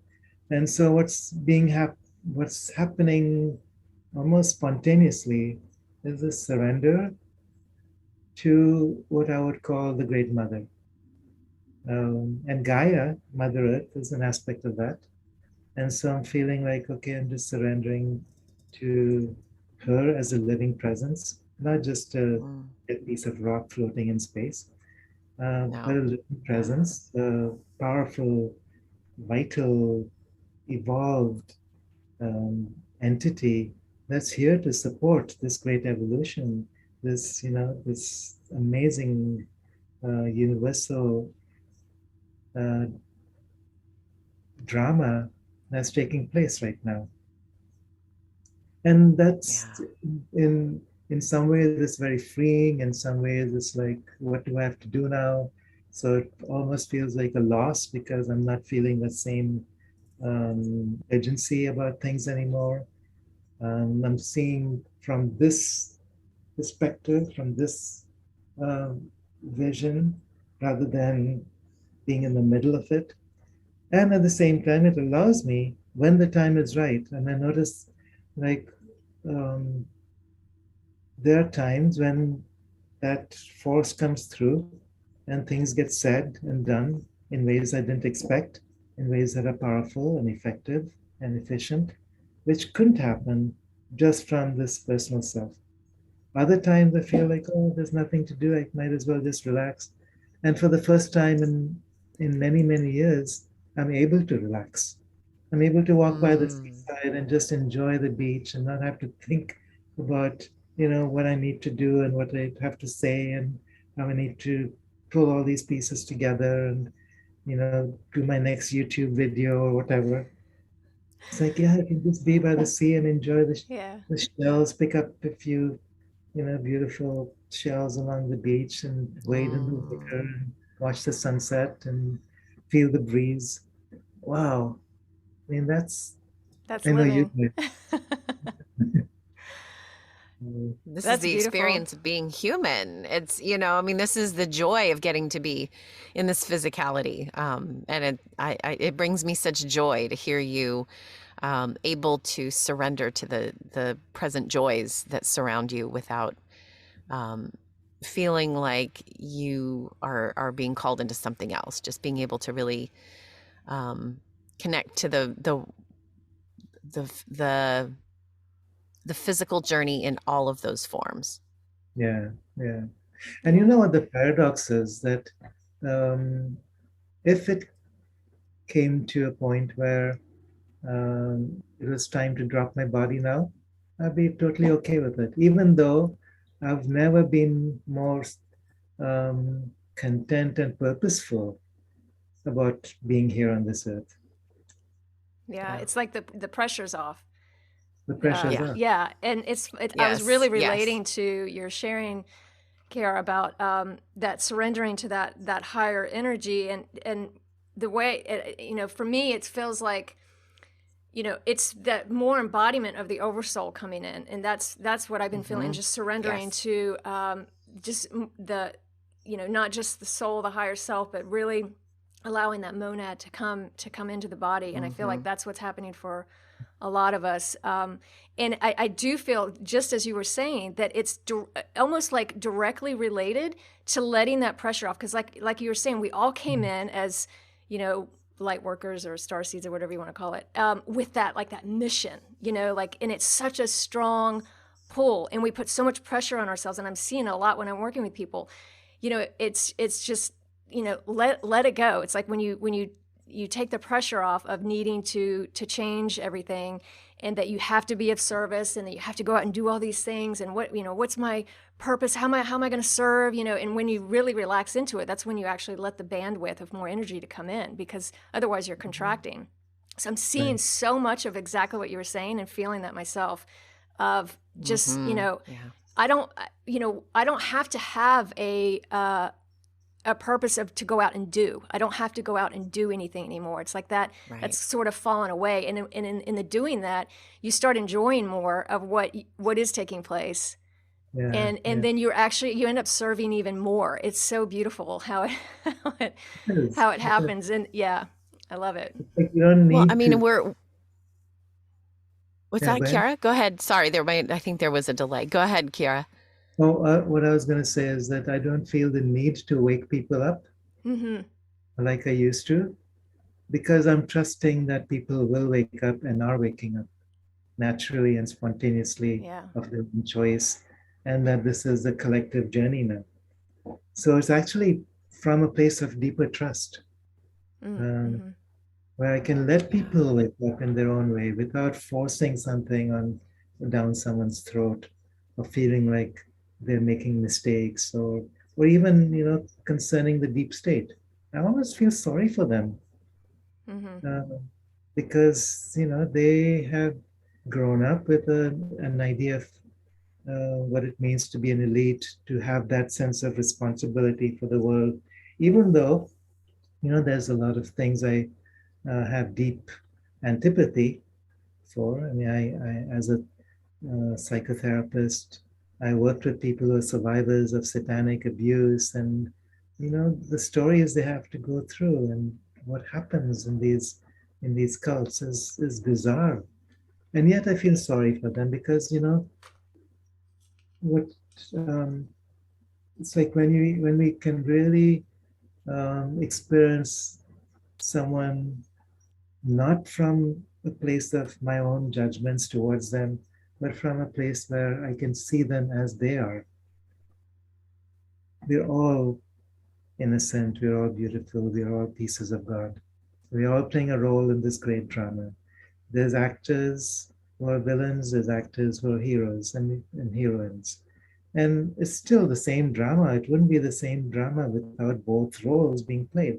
And so what's happening almost spontaneously is a surrender to what I would call the Great Mother. And Gaia, Mother Earth, is an aspect of that. And so I'm feeling like, okay, I'm just surrendering to her as a living presence, not just Mm. a piece of rock floating in space, but a No. living Yeah. presence, a powerful, vital, evolved entity that's here to support this great evolution, this amazing universal uh, drama that's taking place right now. And that's Yeah. in some ways it's very freeing, in some ways it's like, what do I have to do now? So it almost feels like a loss because I'm not feeling the same agency about things anymore. I'm seeing from this perspective, from this vision, rather than being in the middle of it. And at the same time, it allows me, when the time is right, and I notice, like, um, there are times when that force comes through and things get said and done in ways I didn't expect, in ways that are powerful and effective and efficient, which couldn't happen just from this personal self. Other times I feel like, oh, there's nothing to do. I might as well just relax. And for the first time in many, many years, I'm able to relax. I'm able to walk by the Mm. seaside and just enjoy the beach and not have to think about, what I need to do and what I have to say and how I need to pull all these pieces together and, do my next YouTube video or whatever. It's like, yeah, I can just be by the sea and enjoy Yeah. the shells, pick up a few, beautiful shells along the beach and wade in the water Mm. and watch the sunset and feel the breeze. Wow. I mean, That's I know you living. do. This is That's the beautiful. experience of being human. I mean, this is the joy of getting to be in this physicality. And it brings me such joy to hear you able to surrender to the present joys that surround you without um, feeling like you are being called into something else. Just being able to really um, connect to the the the physical journey in all of those forms. Yeah, yeah. And you Yeah. know what the paradox is that um, if it came to a point where it was time to drop my body now, I'd be totally okay with it, even though I've never been more content and purposeful about being here on this earth. Yeah. Yeah. It's like the pressure's off. The pressure's Yeah. off. Yeah. And I was Yes. really Yes. relating to your sharing, Kiara, about that surrendering to that higher energy and the way for me it feels like it's that more embodiment of the oversoul coming in, and that's what I've been feeling, Hmm. just surrendering Yes. to just the not just the soul, the higher self, but really allowing that monad to come into the body. And I feel like Hmm. that's what's happening for a lot of us. And I do feel, just as you were saying, that it's almost like directly related to letting that pressure off. Because like you were saying, we all came in as, you know, light workers or star seeds or whatever you want to call it, with that, like that mission, like, and it's such a strong pull, and we put so much pressure on ourselves. And I'm seeing it a lot when I'm working with people. It's just, let it go. It's like when you take the pressure off of needing to change everything, and that you have to be of service, and that you have to go out and do all these things, and what's my purpose, how am I going to serve, and when you really relax into it, that's when you actually let the bandwidth of more energy to come in, because otherwise you're contracting. So I'm seeing so much of exactly what you were saying and feeling that myself, of just I don't have to have a purpose to go out and do. I don't have to go out and do anything anymore. It's like that. Right. That's sort of fallen away. And in the doing that, you start enjoying more of what is taking place. Yeah, and then you end up serving even more. It's so beautiful how it happens. And yeah, I love it. Like you don't need what's that, Kiara? Go ahead. Sorry, I think there was a delay. Go ahead, Kiara. Oh, what I was going to say is that I don't feel the need to wake people up like I used to, because I'm trusting that people will wake up and are waking up naturally and spontaneously of their own choice, and that this is a collective journey now. So it's actually from a place of deeper trust, where I can let people wake up in their own way without forcing something down someone's throat, or feeling like they're making mistakes, or even concerning the deep state. I almost feel sorry for them, because they have grown up with an idea of what it means to be an elite, to have that sense of responsibility for the world, even though there's a lot of things I have deep antipathy for. I mean, I as a psychotherapist, I worked with people who are survivors of satanic abuse, and the stories they have to go through, and what happens in these cults is bizarre. And yet I feel sorry for them, because what it's like when we can really experience someone not from a place of my own judgments towards them, but from a place where I can see them as they are. We're all innocent, we're all beautiful, we're all pieces of God. We're all playing a role in this great drama. There's actors who are villains, there's actors who are heroes and heroines. And it's still the same drama. It wouldn't be the same drama without both roles being played.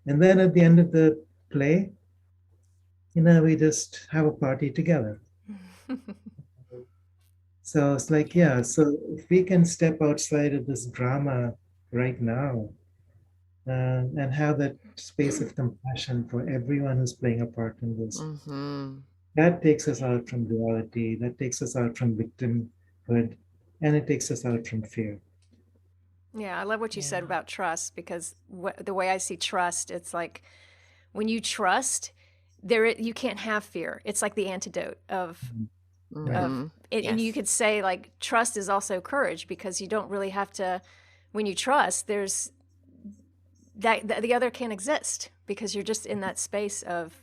And then at the end of the play, we just have a party together. So it's like, so if we can step outside of this drama right now, and have that space of compassion for everyone who's playing a part in this, that takes us out from duality, that takes us out from victimhood, and it takes us out from fear. Yeah, I love what you said about trust, because the way I see trust, it's like when you trust, you can't have fear. It's like the antidote of and you could say, like, trust is also courage, because you don't really have to. When you trust, there's that the other can't exist, because you're just in that space of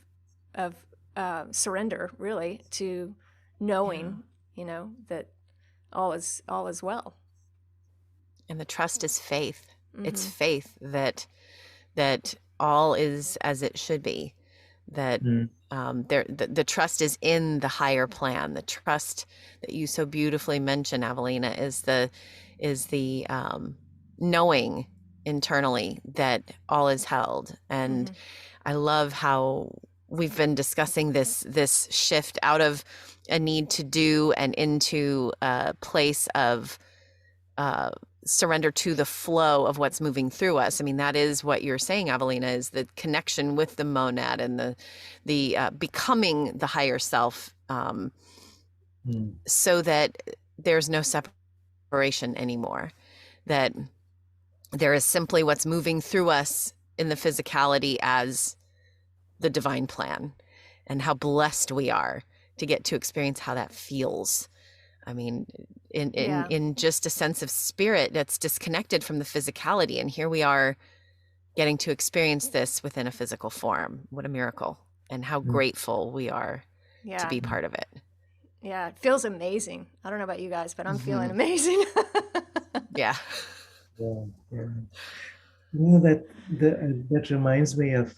surrender, really, to knowing, that all is well. And the trust is faith. It's faith that all is as it should be. That the trust is in the higher plan. The trust that you so beautifully mention, Avalina, is the knowing internally that all is held. And I love how we've been discussing this shift out of a need to do and into a place of surrender to the flow of what's moving through us. I mean, that is what you're saying, Avalina, is the connection with the monad and the becoming the higher self, so that there's no separation anymore, that there is simply what's moving through us in the physicality as the divine plan, and how blessed we are to get to experience how that feels. I mean, in just a sense of spirit that's disconnected from the physicality. And here we are getting to experience this within a physical form. What a miracle. And how grateful we are to be part of it. Yeah, it feels amazing. I don't know about you guys, but I'm feeling Hmm. amazing. Yeah. Yeah, yeah. You know, that reminds me of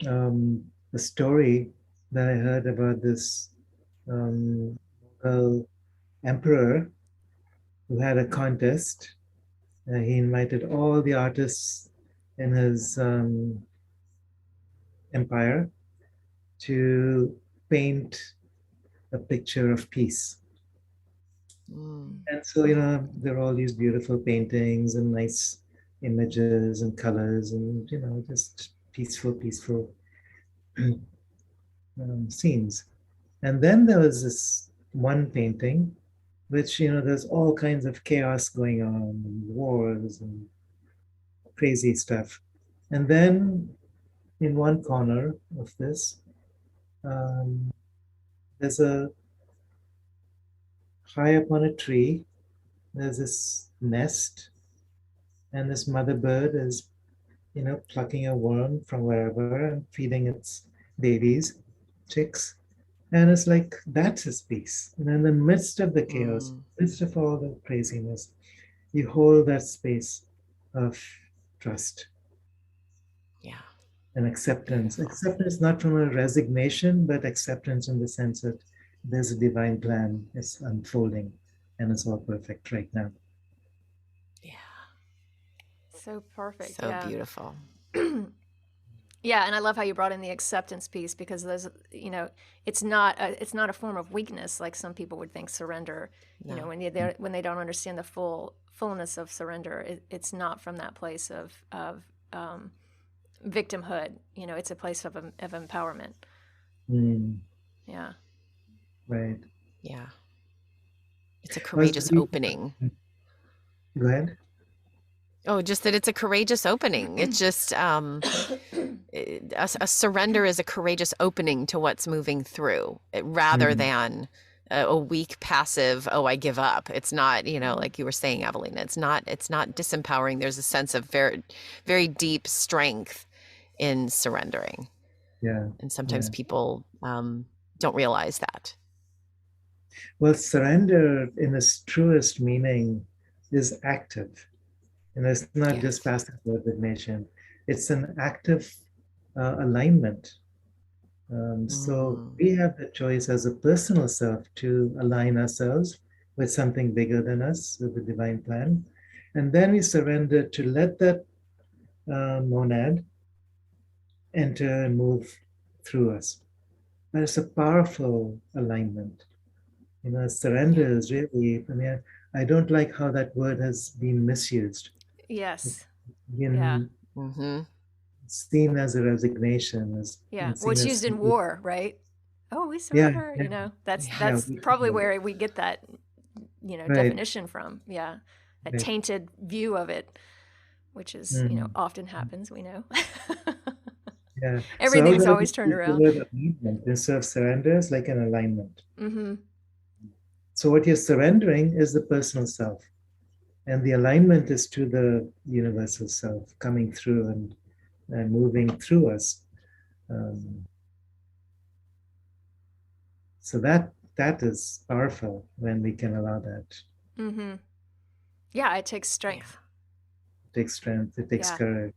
a story that I heard about this Mughal emperor who had a contest. He invited all the artists in his empire to paint a picture of peace. Mm. And so, there are all these beautiful paintings and nice images and colors and, just peaceful scenes. And then there was this one painting, which, there's all kinds of chaos going on, and wars and crazy stuff. And then in one corner of this, um, there's a high up on a tree, there's this nest, and this mother bird is, plucking a worm from wherever and feeding its babies, chicks. And it's like, that's his peace. And in the midst of the chaos, Mm. midst of all the craziness, you hold that space of trust Yeah. and acceptance. Beautiful. Acceptance not from a resignation, but acceptance in the sense that there's a divine plan, it's unfolding, and it's all perfect right now. Yeah. So perfect. So Yeah. beautiful. Yeah, and I love how you brought in the acceptance piece because there's, it's not a form of weakness like some people would think surrender. No. When they don't understand the fullness of surrender, it's not from that place of victimhood. It's a place of empowerment. Mm, Yeah. right. Yeah. It's a Well, courageous opening. go ahead. Oh, just that it's a courageous opening. It's just a surrender is a courageous opening to what's moving through, rather Mm, than a weak, passive, oh, I give up. It's not, like you were saying, Avalina. It's not disempowering. There's a sense of very, very deep strength in surrendering, yeah, and sometimes yeah. people don't realize that. Well, surrender in its truest meaning is active. It's not just Yes. passive resignation, it's an active alignment. So Mm. we have the choice as a personal self to align ourselves with something bigger than us, with the divine plan. And then we surrender to let that monad enter and move through us. But it's a powerful alignment. Yeah. Surrender is really, I don't like how that word has been misused. Yes. It's Yeah. been Mm-hmm. seen as a resignation, as Yeah. been Well, seen it's as, used in war, right? Oh, we yeah, surrender. yeah, That's Yeah. yeah, that's probably where we get that, right, definition from. Yeah. That right. tainted view of it, which is, Mm, often happens, we know. yeah. So I Everything's would always turned use the around. word alignment instead of surrender is like an alignment. Mm-hmm. So what you're surrendering is the personal self, and the alignment is to the universal self coming through and moving through us. Um, so that is powerful when we can allow that. Mm-hmm. Yeah, it takes Yeah. strength. It takes strength, it takes Yeah. courage,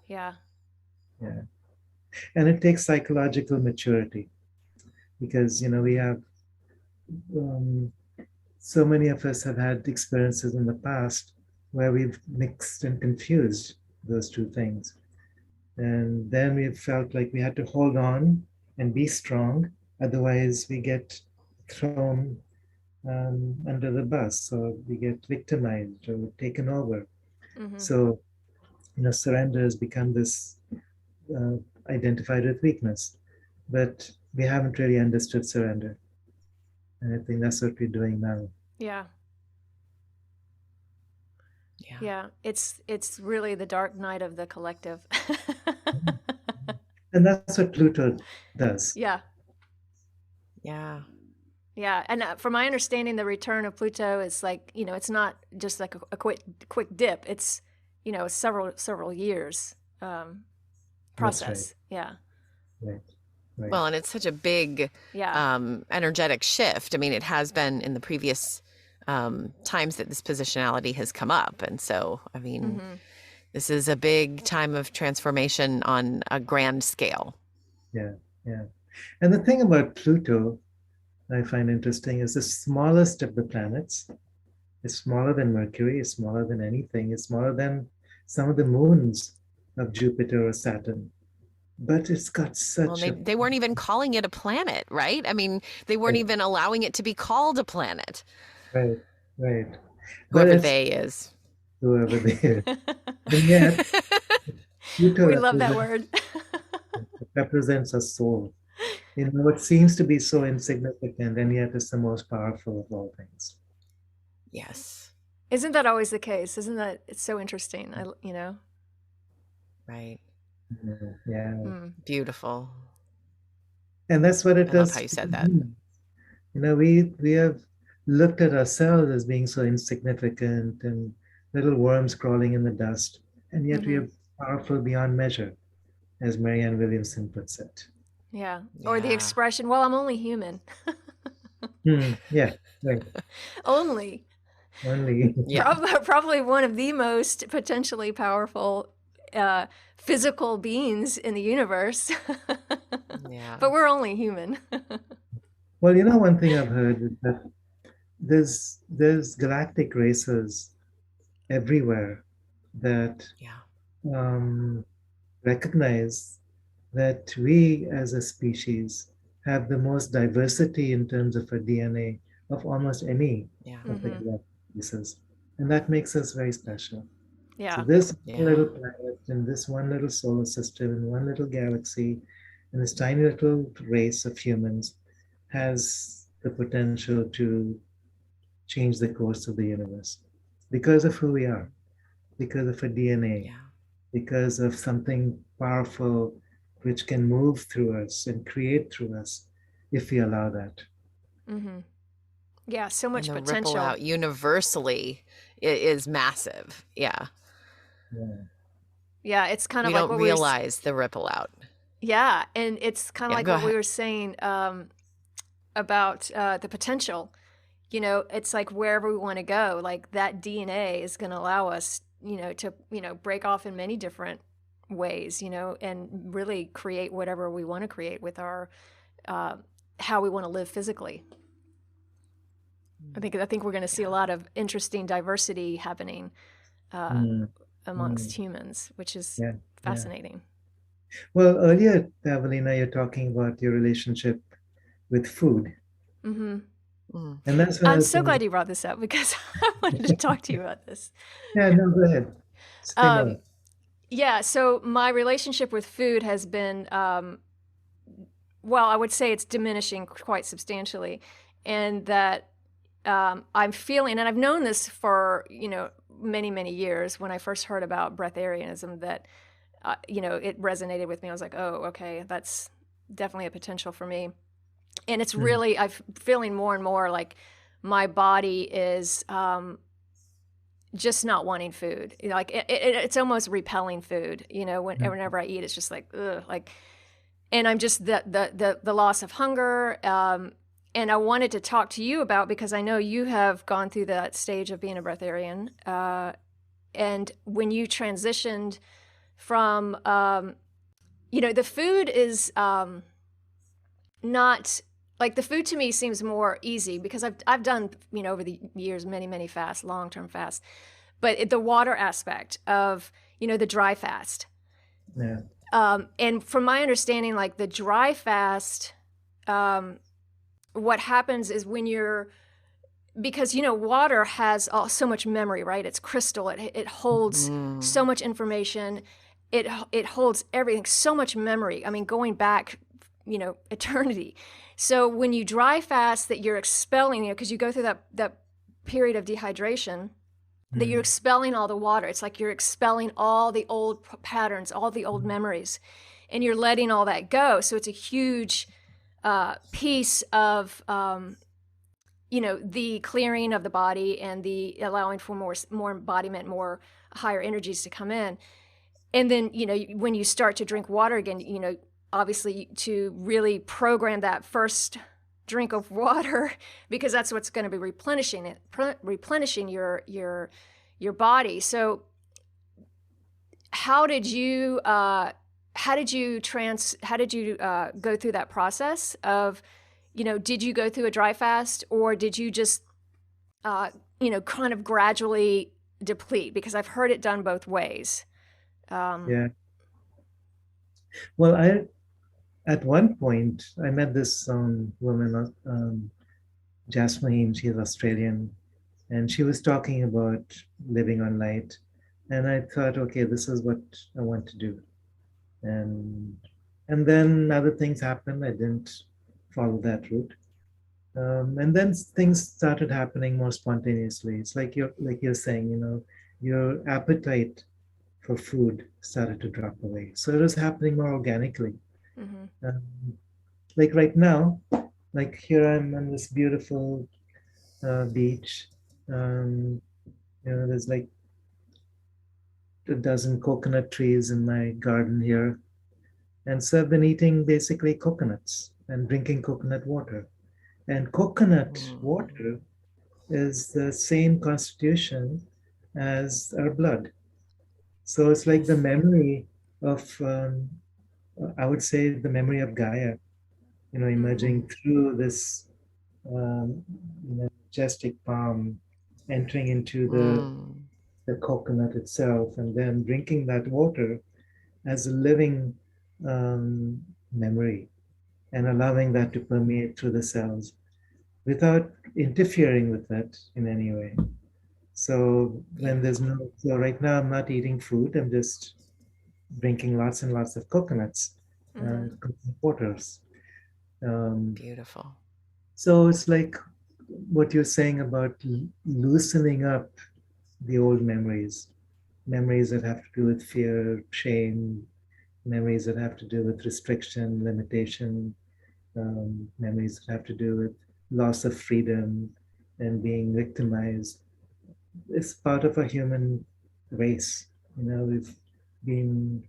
Yeah. yeah, and it takes psychological maturity because we have um, so many of us have had experiences in the past where we've mixed and confused those two things. And then we felt like we had to hold on and be strong. Otherwise, we get thrown under the bus or we get victimized or taken over. Mm-hmm. So, surrender has become this uh, identified with weakness. But we haven't really understood surrender. And I think that's what we're doing now. Yeah. Yeah. Yeah. It's really the dark night of the collective. And that's what Pluto does. Yeah. Yeah. Yeah, and from my understanding, the return of Pluto is like, it's not just like a quick dip. It's, several years That's right. process. Yeah. Right. right. Well, and it's such a big energetic shift. I mean, it has been in the previous times that this positionality has come up. And so, I mean, this is a big time of transformation on a grand scale. Yeah, yeah. And the thing about Pluto, I find interesting, is the smallest of the planets. It's smaller than Mercury, it's smaller than anything, it's smaller than some of the moons of Jupiter or Saturn. But it's got such Well, they weren't even calling it a planet, right? I mean, they weren't right, even allowing it to be called a planet, right, right. But whoever it's they is. whoever they are. And yet, Pluto We love that word. represents a soul. You know, what seems to be so insignificant, and yet is the most powerful of all things. Yes. Isn't that always the case? Isn't that, it's so interesting, you know? Right. Yeah. Beautiful. And that's what it I love does. how you said that. You know, we have looked at ourselves as being so insignificant and little worms crawling in the dust, and yet we are powerful beyond measure, as Marianne Williamson puts it. Yeah. Or the expression, well, I'm only human. Yeah, right. Only. Yeah. Probably one of the most potentially powerful physical beings in the universe. Yeah. But we're only human. Well, you know, one thing I've heard is that there's galactic races everywhere that recognize that we as a species have the most diversity in terms of our DNA of almost any of the galactic races. And that makes us very special. Yeah. So this little planet and this one little solar system and one little galaxy and this tiny little race of humans has the potential to change the course of the universe because of who we are, because of our DNA, because of something powerful which can move through us and create through us if we allow that. Yeah, so much and the potential. Ripple out universally is massive. Yeah. Yeah, it's kind of we like don't what realize the ripple out. Yeah, and it's kind of like what we were saying about the potential. You know, it's like wherever we want to go, like that DNA is going to allow us, you know, to, you know, break off in many different ways, you know, and really create whatever we want to create with our how we want to live physically. I think we're going to see a lot of interesting diversity happening amongst humans, which is fascinating. Well, earlier, Avalina, you're talking about your relationship with food. And that's I'm so glad you brought this up because I wanted to talk to you about this. Yeah, no, go ahead. Yeah, so my relationship with food has been, well, I would say it's diminishing quite substantially. And that I'm feeling, and I've known this for, you know, many, many years. When I first heard about breatharianism, that, you know, it resonated with me. I was like, oh, okay, that's definitely a potential for me. And it's really, I'm feeling more and more like my body is just not wanting food. You know, like it's almost repelling food. You know, whenever I eat, it's just like, ugh, like, and I'm just the loss of hunger. And I wanted to talk to you about, because I know you have gone through that stage of being a breatharian. And when you transitioned from, you know, the food is not, like, the food to me seems more easy because I've done, you know, over the years, many fasts, long-term fasts, but the water aspect of, you know, the dry fast. Yeah. And from my understanding, like the dry fast, what happens is when you're, because, you know, water has so much memory, right? It's crystal. It holds so much information. It holds everything, so much memory. I mean, going back, you know, eternity. So when you dry fast, that you're expelling, you know, because you go through that period of dehydration, that you're expelling all the water. It's like you're expelling all the old patterns, all the old memories, and you're letting all that go. So it's a huge piece of, you know, the clearing of the body and the allowing for more embodiment, more higher energies to come in. And then, you know, when you start to drink water again, you know, obviously to really program that first drink of water, because that's what's going to be replenishing your body. So how did you go through that process of, did you go through a dry fast, or did you just kind of gradually deplete? Because I've heard it done both ways. Yeah. Well, at one point I met this woman, Jasmine. She's Australian, and she was talking about living on light, and I thought, okay, this is what I want to do. And then other things happened. I didn't follow that route. And then things started happening more spontaneously. It's like you're saying, your appetite for food started to drop away. So it was happening more organically. Mm-hmm. Like right now, like here I'm on this beautiful beach. There's like a dozen coconut trees in my garden here. And so I've been eating basically coconuts and drinking coconut water. And coconut water is the same constitution as our blood. So it's like the memory of, I would say, the memory of Gaia, emerging through this majestic palm, entering into the coconut itself, and then drinking that water as a living memory, and allowing that to permeate through the cells without interfering with that in any way. So so right now I'm not eating food, I'm just drinking lots and lots of coconuts, coconut waters. Beautiful. So it's like what you're saying about loosening up the old memories that have to do with fear, shame, memories that have to do with restriction, limitation, memories that have to do with loss of freedom and being victimized. It's part of a human race. We've been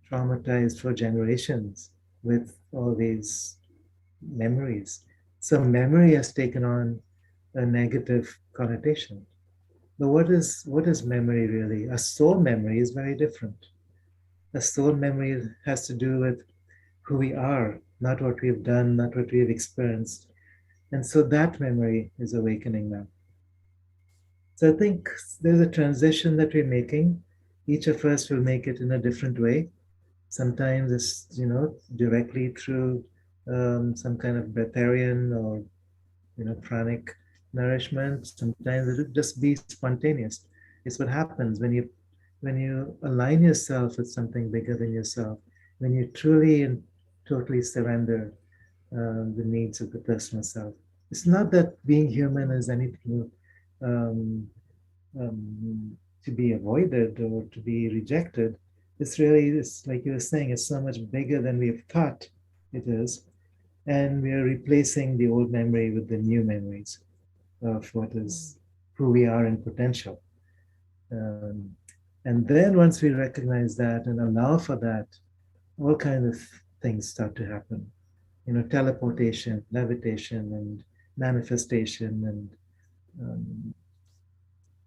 traumatized for generations with all these memories. So memory has taken on a negative connotation. But what is memory really? A soul memory is very different. A soul memory has to do with who we are, not what we've done, not what we've experienced. And so that memory is awakening now. So I think there's a transition that we're making. Each of us will make it in a different way. Sometimes it's, directly through some kind of breatharian or, pranic nourishment. Sometimes it'll just be spontaneous. It's what happens when you align yourself with something bigger than yourself, when you truly and totally surrender the needs of the personal self. It's not that being human is anything to be avoided or to be rejected. It's like you were saying, it's so much bigger than we've thought it is. And we are replacing the old memory with the new memories of who we are in potential. And then once we recognize that and allow for that, all kinds of things start to happen. Teleportation, levitation, and manifestation, and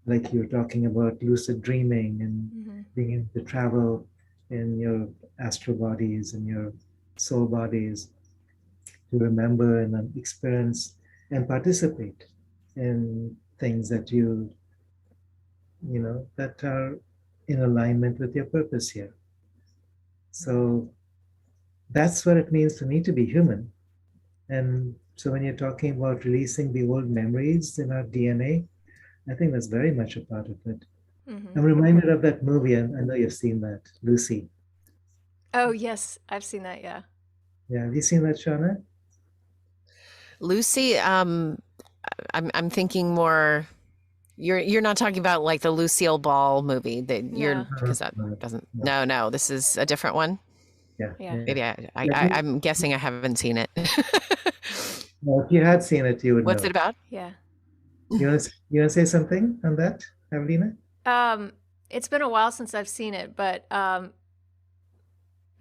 like you were talking about lucid dreaming and being able to travel in your astral bodies and your soul bodies to remember and experience and participate in things that that are in alignment with your purpose here. So that's what it means for me to be human. And so when you're talking about releasing the old memories in our DNA, I think that's very much a part of it. I'm reminded of that movie, and I know you've seen that, Lucy. Oh, yes, I've seen that, yeah. Yeah, have you seen that, Shaunna? Lucy, I'm thinking more. You're not talking about like the Lucille Ball movie because that doesn't. No, this is a different one. Yeah. Maybe I'm guessing I haven't seen it. Well, if you had seen it, you would know. What's it about? Yeah. You want to say something on that, Avalina? It's been a while since I've seen it, but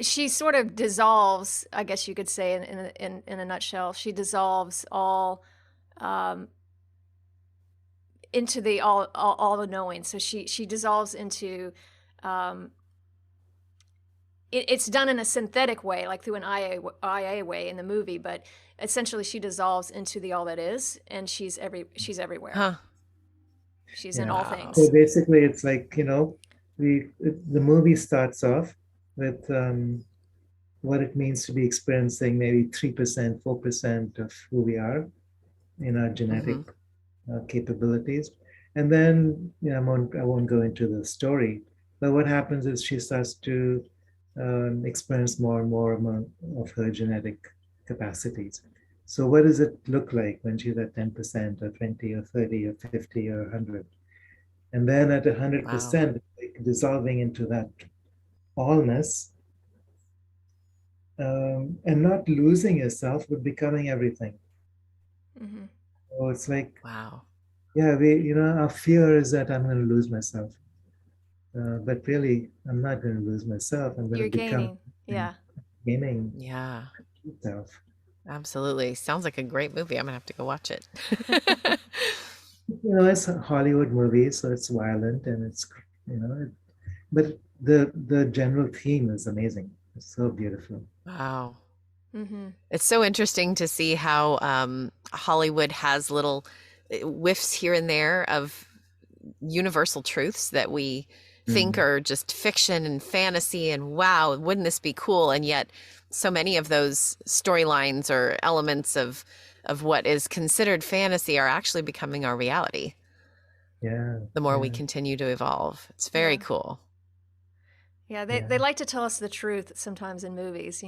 she sort of dissolves, I guess you could say, in a nutshell. She dissolves all into the all the knowing. So she dissolves into it's done in a synthetic way, like through an IA way in the movie, but essentially she dissolves into the all that is, and she's everywhere. Huh. She's in Yeah. all Wow. things. So basically, it's like, the movie starts off with what it means to be experiencing maybe 3%, 4% of who we are in our genetic capabilities. And then, I won't go into the story, but what happens is she starts to experience more and more of her genetic capacities. So what does it look like when she's at 10% or 20 or 30 or 50 or 100? And then at Wow. 100%, like dissolving into that allness, and not losing yourself, but becoming everything. Mm-hmm. So it's like, Wow. yeah, our fear is that I'm going to lose myself. But really, I'm not going to lose myself. I'm going You're to become gaining. Yeah. gaining Yeah. myself. Absolutely. Sounds like a great movie. I'm gonna have to go watch it. It's a Hollywood movie, so it's violent and but the general theme is amazing. It's so beautiful. Wow. Mm-hmm. It's so interesting to see how Hollywood has little whiffs here and there of universal truths that we think Mm. are just fiction and fantasy and wow, wouldn't this be cool? And yet so many of those storylines or elements of what is considered fantasy are actually becoming our reality Yeah, the more we yeah, continue to evolve. It's very Yeah. cool. Yeah, yeah. they like to tell us the truth sometimes in movies.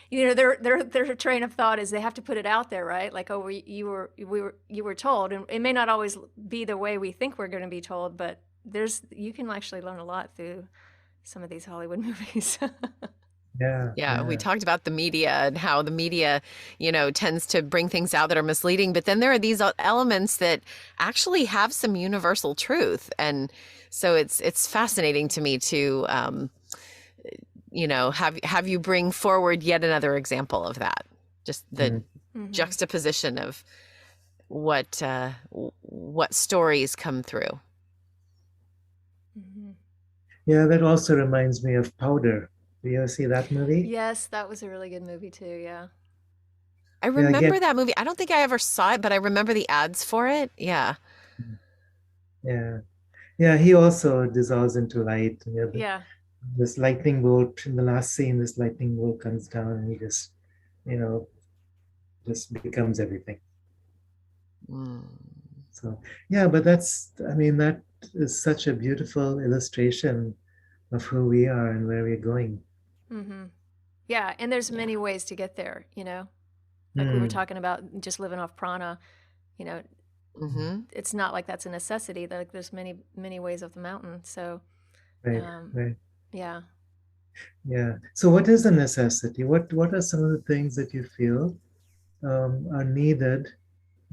Their train of thought is they have to put it out there, right? Like, oh, you were told, and it may not always be the way we think we're going to be told, but you can actually learn a lot through some of these Hollywood movies. Yeah, Yeah, we yeah. talked about the media and how the media, tends to bring things out that are misleading. But then there are these elements that actually have some universal truth. And so it's fascinating to me to, have you bring forward yet another example of that. Just the Mm. Mm-hmm. juxtaposition of what stories come through. Mm-hmm. Yeah, that also reminds me of Powder. Do you ever see that movie? Yes, that was a really good movie too. Yeah. I Yeah, remember again, that movie. I don't think I ever saw it, but I remember the ads for it. Yeah. yeah. Yeah, he also dissolves into light. Yeah. This lightning bolt in the last scene, this lightning bolt comes down and he you know, just becomes everything. Mm. So, yeah, but that is such a beautiful illustration of who we are and where we're going. Mm-hmm. Yeah, and there's Yeah. many ways to get there. Like we were Hmm. talking about just living off prana. You know, Mm-hmm. it's not like that's a necessity. Like there's many ways up the mountain. So Right, um, right. yeah. Yeah. So, what is a necessity? What are some of the things that you feel are needed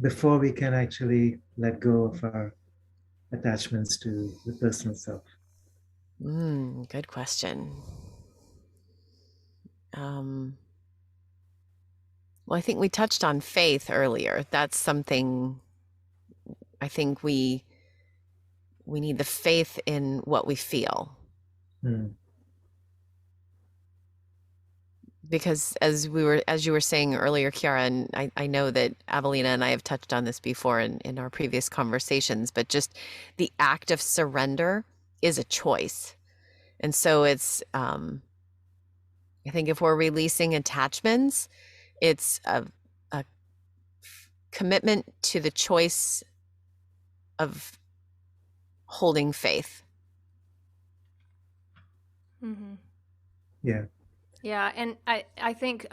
before we can actually let go of our attachments to the personal self? Good question. Um, well, I think we touched on faith earlier. That's something I think we need the faith in what we feel. Hmm. Because as you were saying earlier, Kiara, and I know that Avalina and I have touched on this before in our previous conversations, but just the act of surrender is a choice. And so it's I think if we're releasing attachments, it's a commitment to the choice of holding faith. Mm-hmm. Yeah. Yeah, and I think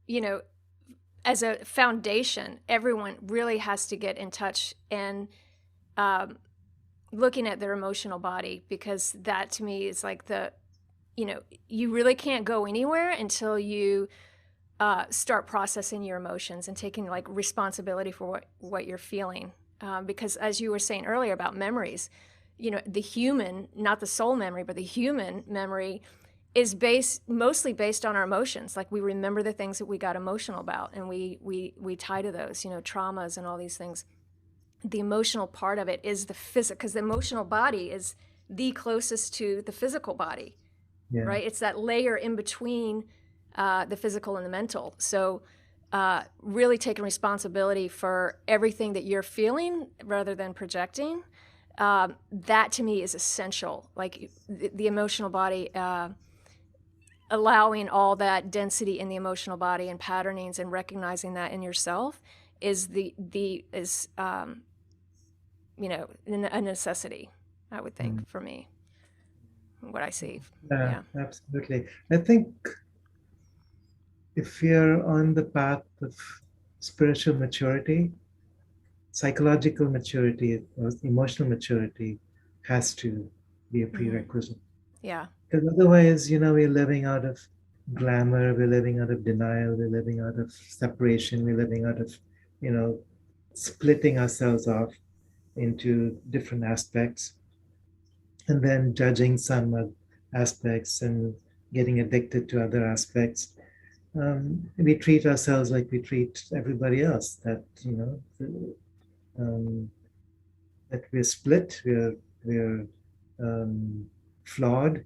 you know, as a foundation, everyone really has to get in touch and um, looking at their emotional body, because that to me is like you really can't go anywhere until you start processing your emotions and taking like responsibility for what you're feeling. Because as you were saying earlier about memories, the human, not the soul memory, but the human memory is mostly based on our emotions. Like we remember the things that we got emotional about, and we tie to those, traumas and all these things. The emotional part of it is the physical, because the emotional body is the closest to the physical body, right? It's that layer in between the physical and the mental. So really taking responsibility for everything that you're feeling rather than projecting, that to me is essential. Like the emotional body, allowing all that density in the emotional body and patternings and recognizing that in yourself is a necessity, I would think, for me, what I see. Yeah, absolutely. I think if you're on the path of spiritual maturity, psychological maturity or emotional maturity has to be a prerequisite. Yeah. Because otherwise, we're living out of glamour, we're living out of denial, we're living out of separation, we're living out of, splitting ourselves off into different aspects and then judging some aspects and getting addicted to other aspects. We treat ourselves like we treat everybody else, that, um, that we're split, we're flawed,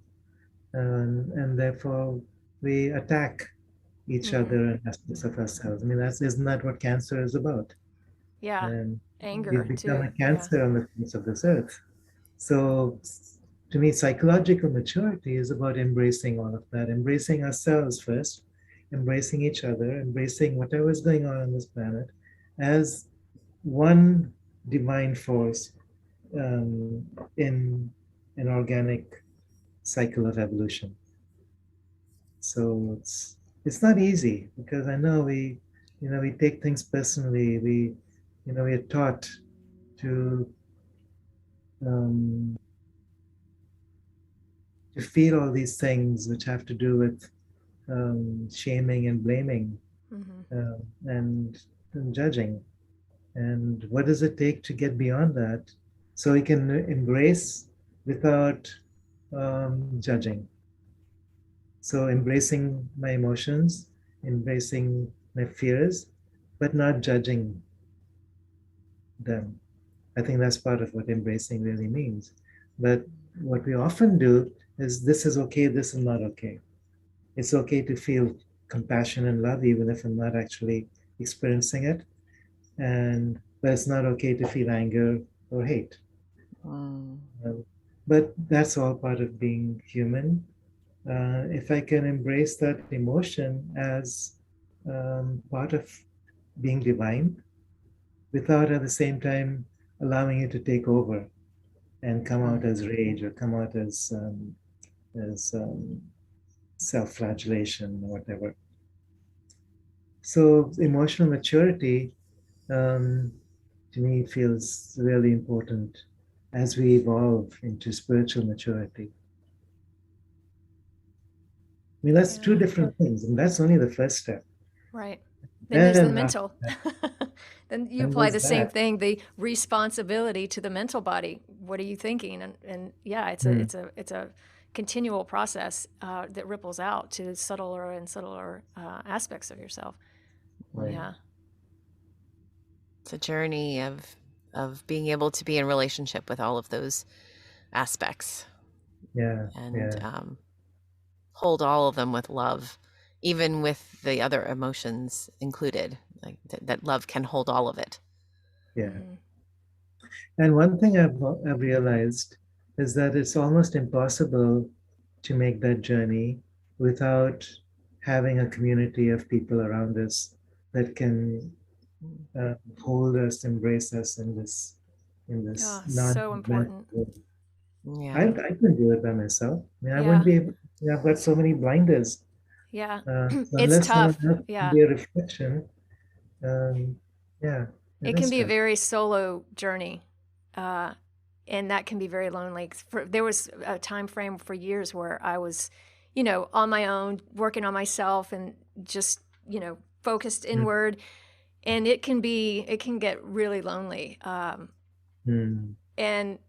and therefore we attack each other and aspects of ourselves. I mean, isn't that what cancer is about? Yeah. And we've Anger become too. a cancer on the face of this earth. So to me, psychological maturity is about embracing all of that, embracing ourselves first, embracing each other, embracing whatever is going on this planet as one divine force in an organic cycle of evolution. So it's not easy because I know we take things personally. We are taught to um, to feel all these things which have to do with shaming and blaming and, and judging. And what does it take to get beyond that so we can embrace without judging? So embracing my emotions, embracing my fears, but not judging them. I think that's part of what embracing really means. But what we often do is this is okay, this is not okay. It's okay to feel compassion and love even if I'm not actually experiencing it. But it's not okay to feel anger or hate. But that's all part of being human. If I can embrace that emotion as part of being divine, without at the same time allowing it to take over and come out as rage or come out as self-flagellation or whatever. So emotional maturity, um, to me, feels really important as we evolve into spiritual maturity. I mean, that's two different things, and that's only the first step. Right. Then there's the Then mental. Then you then apply there's the same that. thing, the responsibility to the mental body. What are you thinking? And yeah, it's a continual process that ripples out to subtler and subtler aspects of yourself. Right. Yeah. It's a journey of being able to be in relationship with all of those aspects. Yeah. And Yeah. hold all of them with love, even with the other emotions included. Like that love can hold all of it. Yeah. And one thing I've realized is that it's almost impossible to make that journey without having a community of people around us that can hold us, embrace us in this So important. world. Yeah. I couldn't do it by myself. I mean, I wouldn't Yeah. be able. I've got so many blinders. Yeah. So It's unless someone tough. else can Yeah. be a reflection, yeah, it It can is be a tough. very solo journey. And that can be very lonely. There was a time frame for years where I was, on my own, working on myself and just, focused inward. And it can get really lonely. Mm. And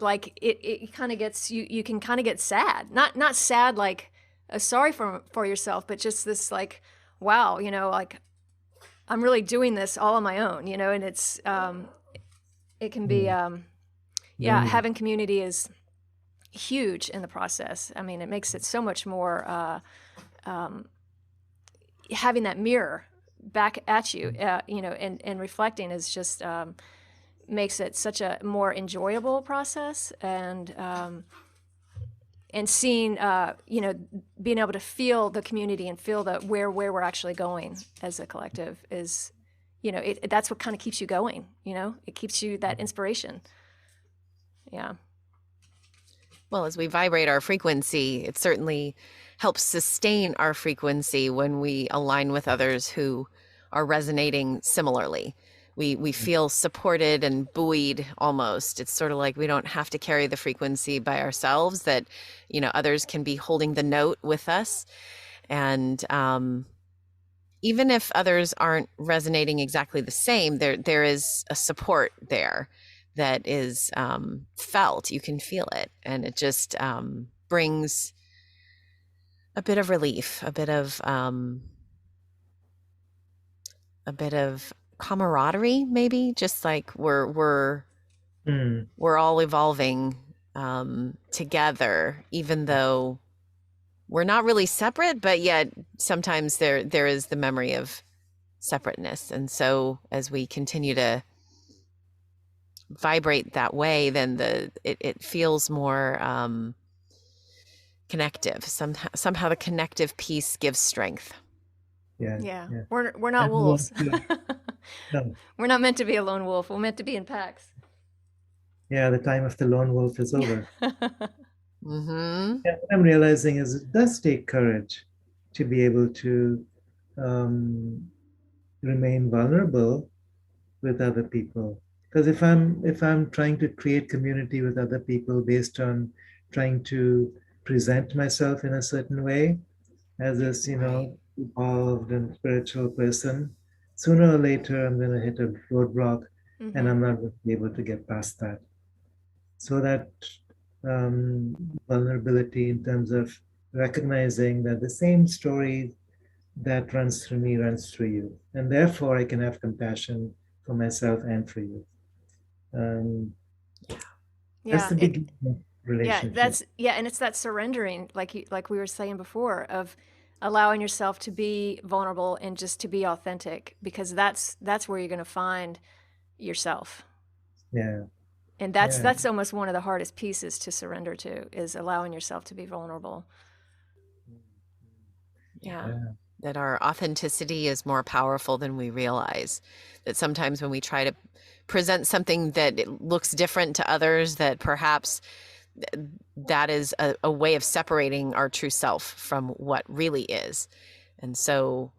like it kind of gets you can kind of get sad, not sad like sorry for yourself, but just this like, wow, like I'm really doing this all on my own, and it's it can be Lonely. having community is huge in the process. I mean, it makes it so much more having that mirror back at you, and reflecting is just makes it such a more enjoyable process, and seeing, being able to feel the community and feel where we're actually going as a collective is, that's what kind of keeps you going. It keeps you that inspiration. Yeah. Well, as we vibrate our frequency, it certainly helps sustain our frequency when we align with others who are resonating similarly. We feel supported and buoyed almost. It's sort of like we don't have to carry the frequency by ourselves, that, others can be holding the note with us. And even if others aren't resonating exactly the same, there is a support there that is felt. You can feel it. And it just brings a bit of relief, a bit of camaraderie, maybe, just like we're all evolving together, even though we're not really separate, but yet sometimes there is the memory of separateness. And so as we continue to vibrate that way, then it feels more connective. Somehow the connective piece gives strength. Yeah. We're not wolves. No. We're not meant to be a lone wolf. We're meant to be in packs. Yeah, the time of the lone wolf is over. Mm-hmm. Yeah, what I'm realizing is it does take courage to be able to remain vulnerable with other people. Because if I'm trying to create community with other people based on trying to present myself in a certain way as this, Right. evolved and spiritual person, sooner or later I'm going to hit a roadblock, and I'm not going to be able to get past that. So that vulnerability in terms of recognizing that the same story that runs through me runs through you, and therefore I can have compassion for myself and for you. That's the beginning of relationship. And it's that surrendering, like we were saying before, of allowing yourself to be vulnerable and just to be authentic, because that's where you're going to find yourself. Yeah. And that's almost one of the hardest pieces to surrender to, is allowing yourself to be vulnerable. Yeah. That our authenticity is more powerful than we realize. That sometimes when we try to present something that it looks different to others, that perhaps that is a way of separating our true self from what really is. And so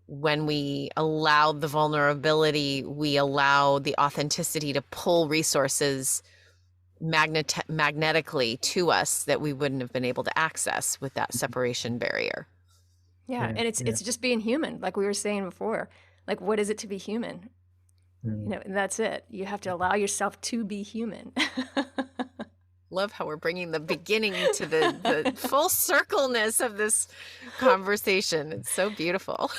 when we allow the vulnerability, we allow the authenticity to pull resources magnetically to us that we wouldn't have been able to access with that separation barrier. Yeah, and it's just being human, like we were saying before. Like, what is it to be human? And that's it. You have to allow yourself to be human. Love how we're bringing the beginning to the full circleness of this conversation. It's so beautiful.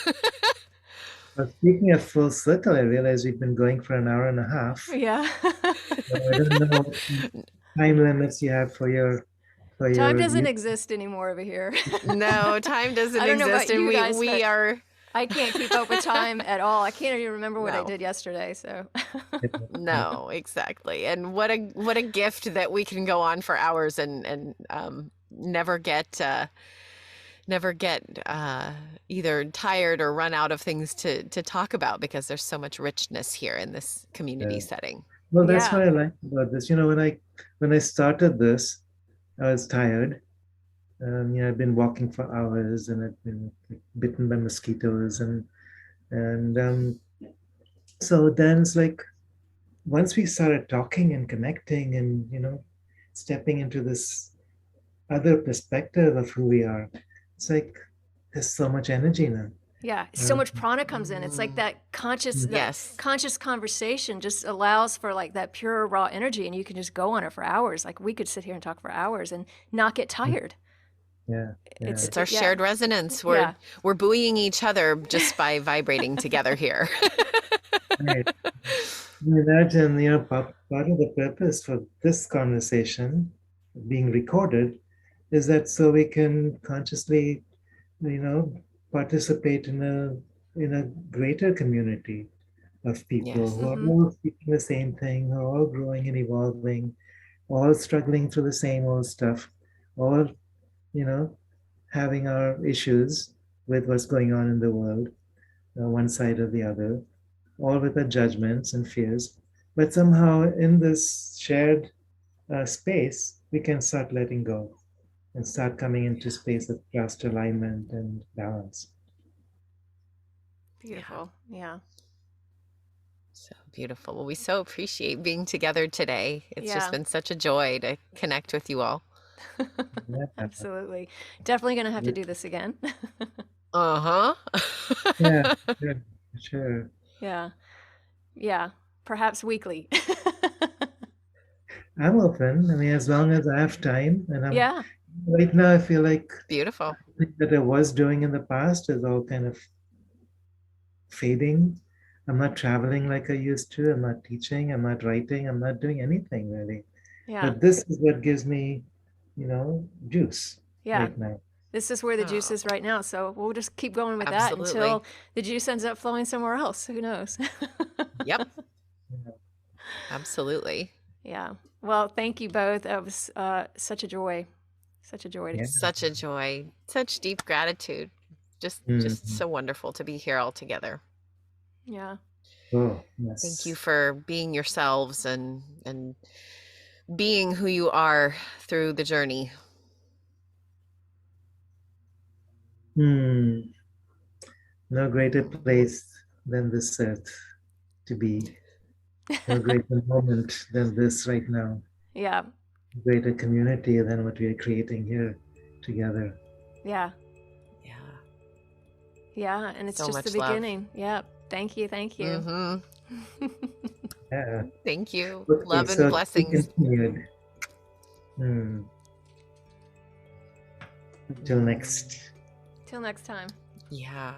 Well, speaking of full circle, I realize we've been going for an hour and a half. Yeah. I don't know what time limits you have for your Time doesn't exist anymore over here. No, time doesn't I don't know exist, about you guys, we are. I can't keep up with time at all. I can't even remember what I did yesterday. So. No, exactly. And what a gift that we can go on for hours and never get either tired or run out of things to talk about, because there's so much richness here in this community setting. Well, that's what I like about this. When I started this, I was tired. I've been walking for hours, and I've been bitten by mosquitoes, and so then it's like, once we started talking and connecting, and stepping into this other perspective of who we are, it's like there's so much energy now. Yeah, so much prana comes in. It's like that conscious, Yes. conscious conversation just allows for like that pure raw energy, and you can just go on it for hours. Like we could sit here and talk for hours and not get tired. Yeah. It's our shared resonance. Yeah. We're buoying each other just by vibrating together here. Right. Imagine, part of the purpose for this conversation being recorded is that so we can consciously, participate in a greater community of people Yes. who are all speaking the same thing, who are all growing and evolving, all struggling through the same old stuff, all, having our issues with what's going on in the world, one side or the other, all with our judgments and fears. But somehow in this shared space, we can start letting go and start coming into space of trust, alignment, and balance. Beautiful. Yeah. So beautiful. Well, we so appreciate being together today. It's just Yeah. been such a joy to connect with you all. Yeah. Absolutely. Definitely going to have to do this again. Uh-huh. Yeah, sure. Yeah. Yeah. Perhaps weekly. I'm open. I mean, as long as I have time, and Yeah. right now, I feel like Beautiful. everything that I was doing in the past is all kind of fading. I'm not traveling like I used to. I'm not teaching. I'm not writing. I'm not doing anything really. Yeah. But this is what gives me, juice Yeah. right now. This is where the juice is right now. So we'll just keep going with that Absolutely. until the juice ends up flowing somewhere else. Who knows? Yep. Absolutely. Yeah. Well, thank you both. It was such a joy. Such a joy. Yeah. Such a joy. Such deep gratitude. Just so wonderful to be here all together. Yeah. Oh, yes. Thank you for being yourselves and being who you are through the journey. No greater place than this earth to be. No greater moment than this right now. Yeah. Greater community than what we are creating here together. Yeah. Yeah. Yeah. And it's So just much the love. beginning. Yeah. Thank you. Thank you. Mm-hmm. Yeah. Thank you. Okay, Love so and blessings. continued. Till next. Till next time. Yeah.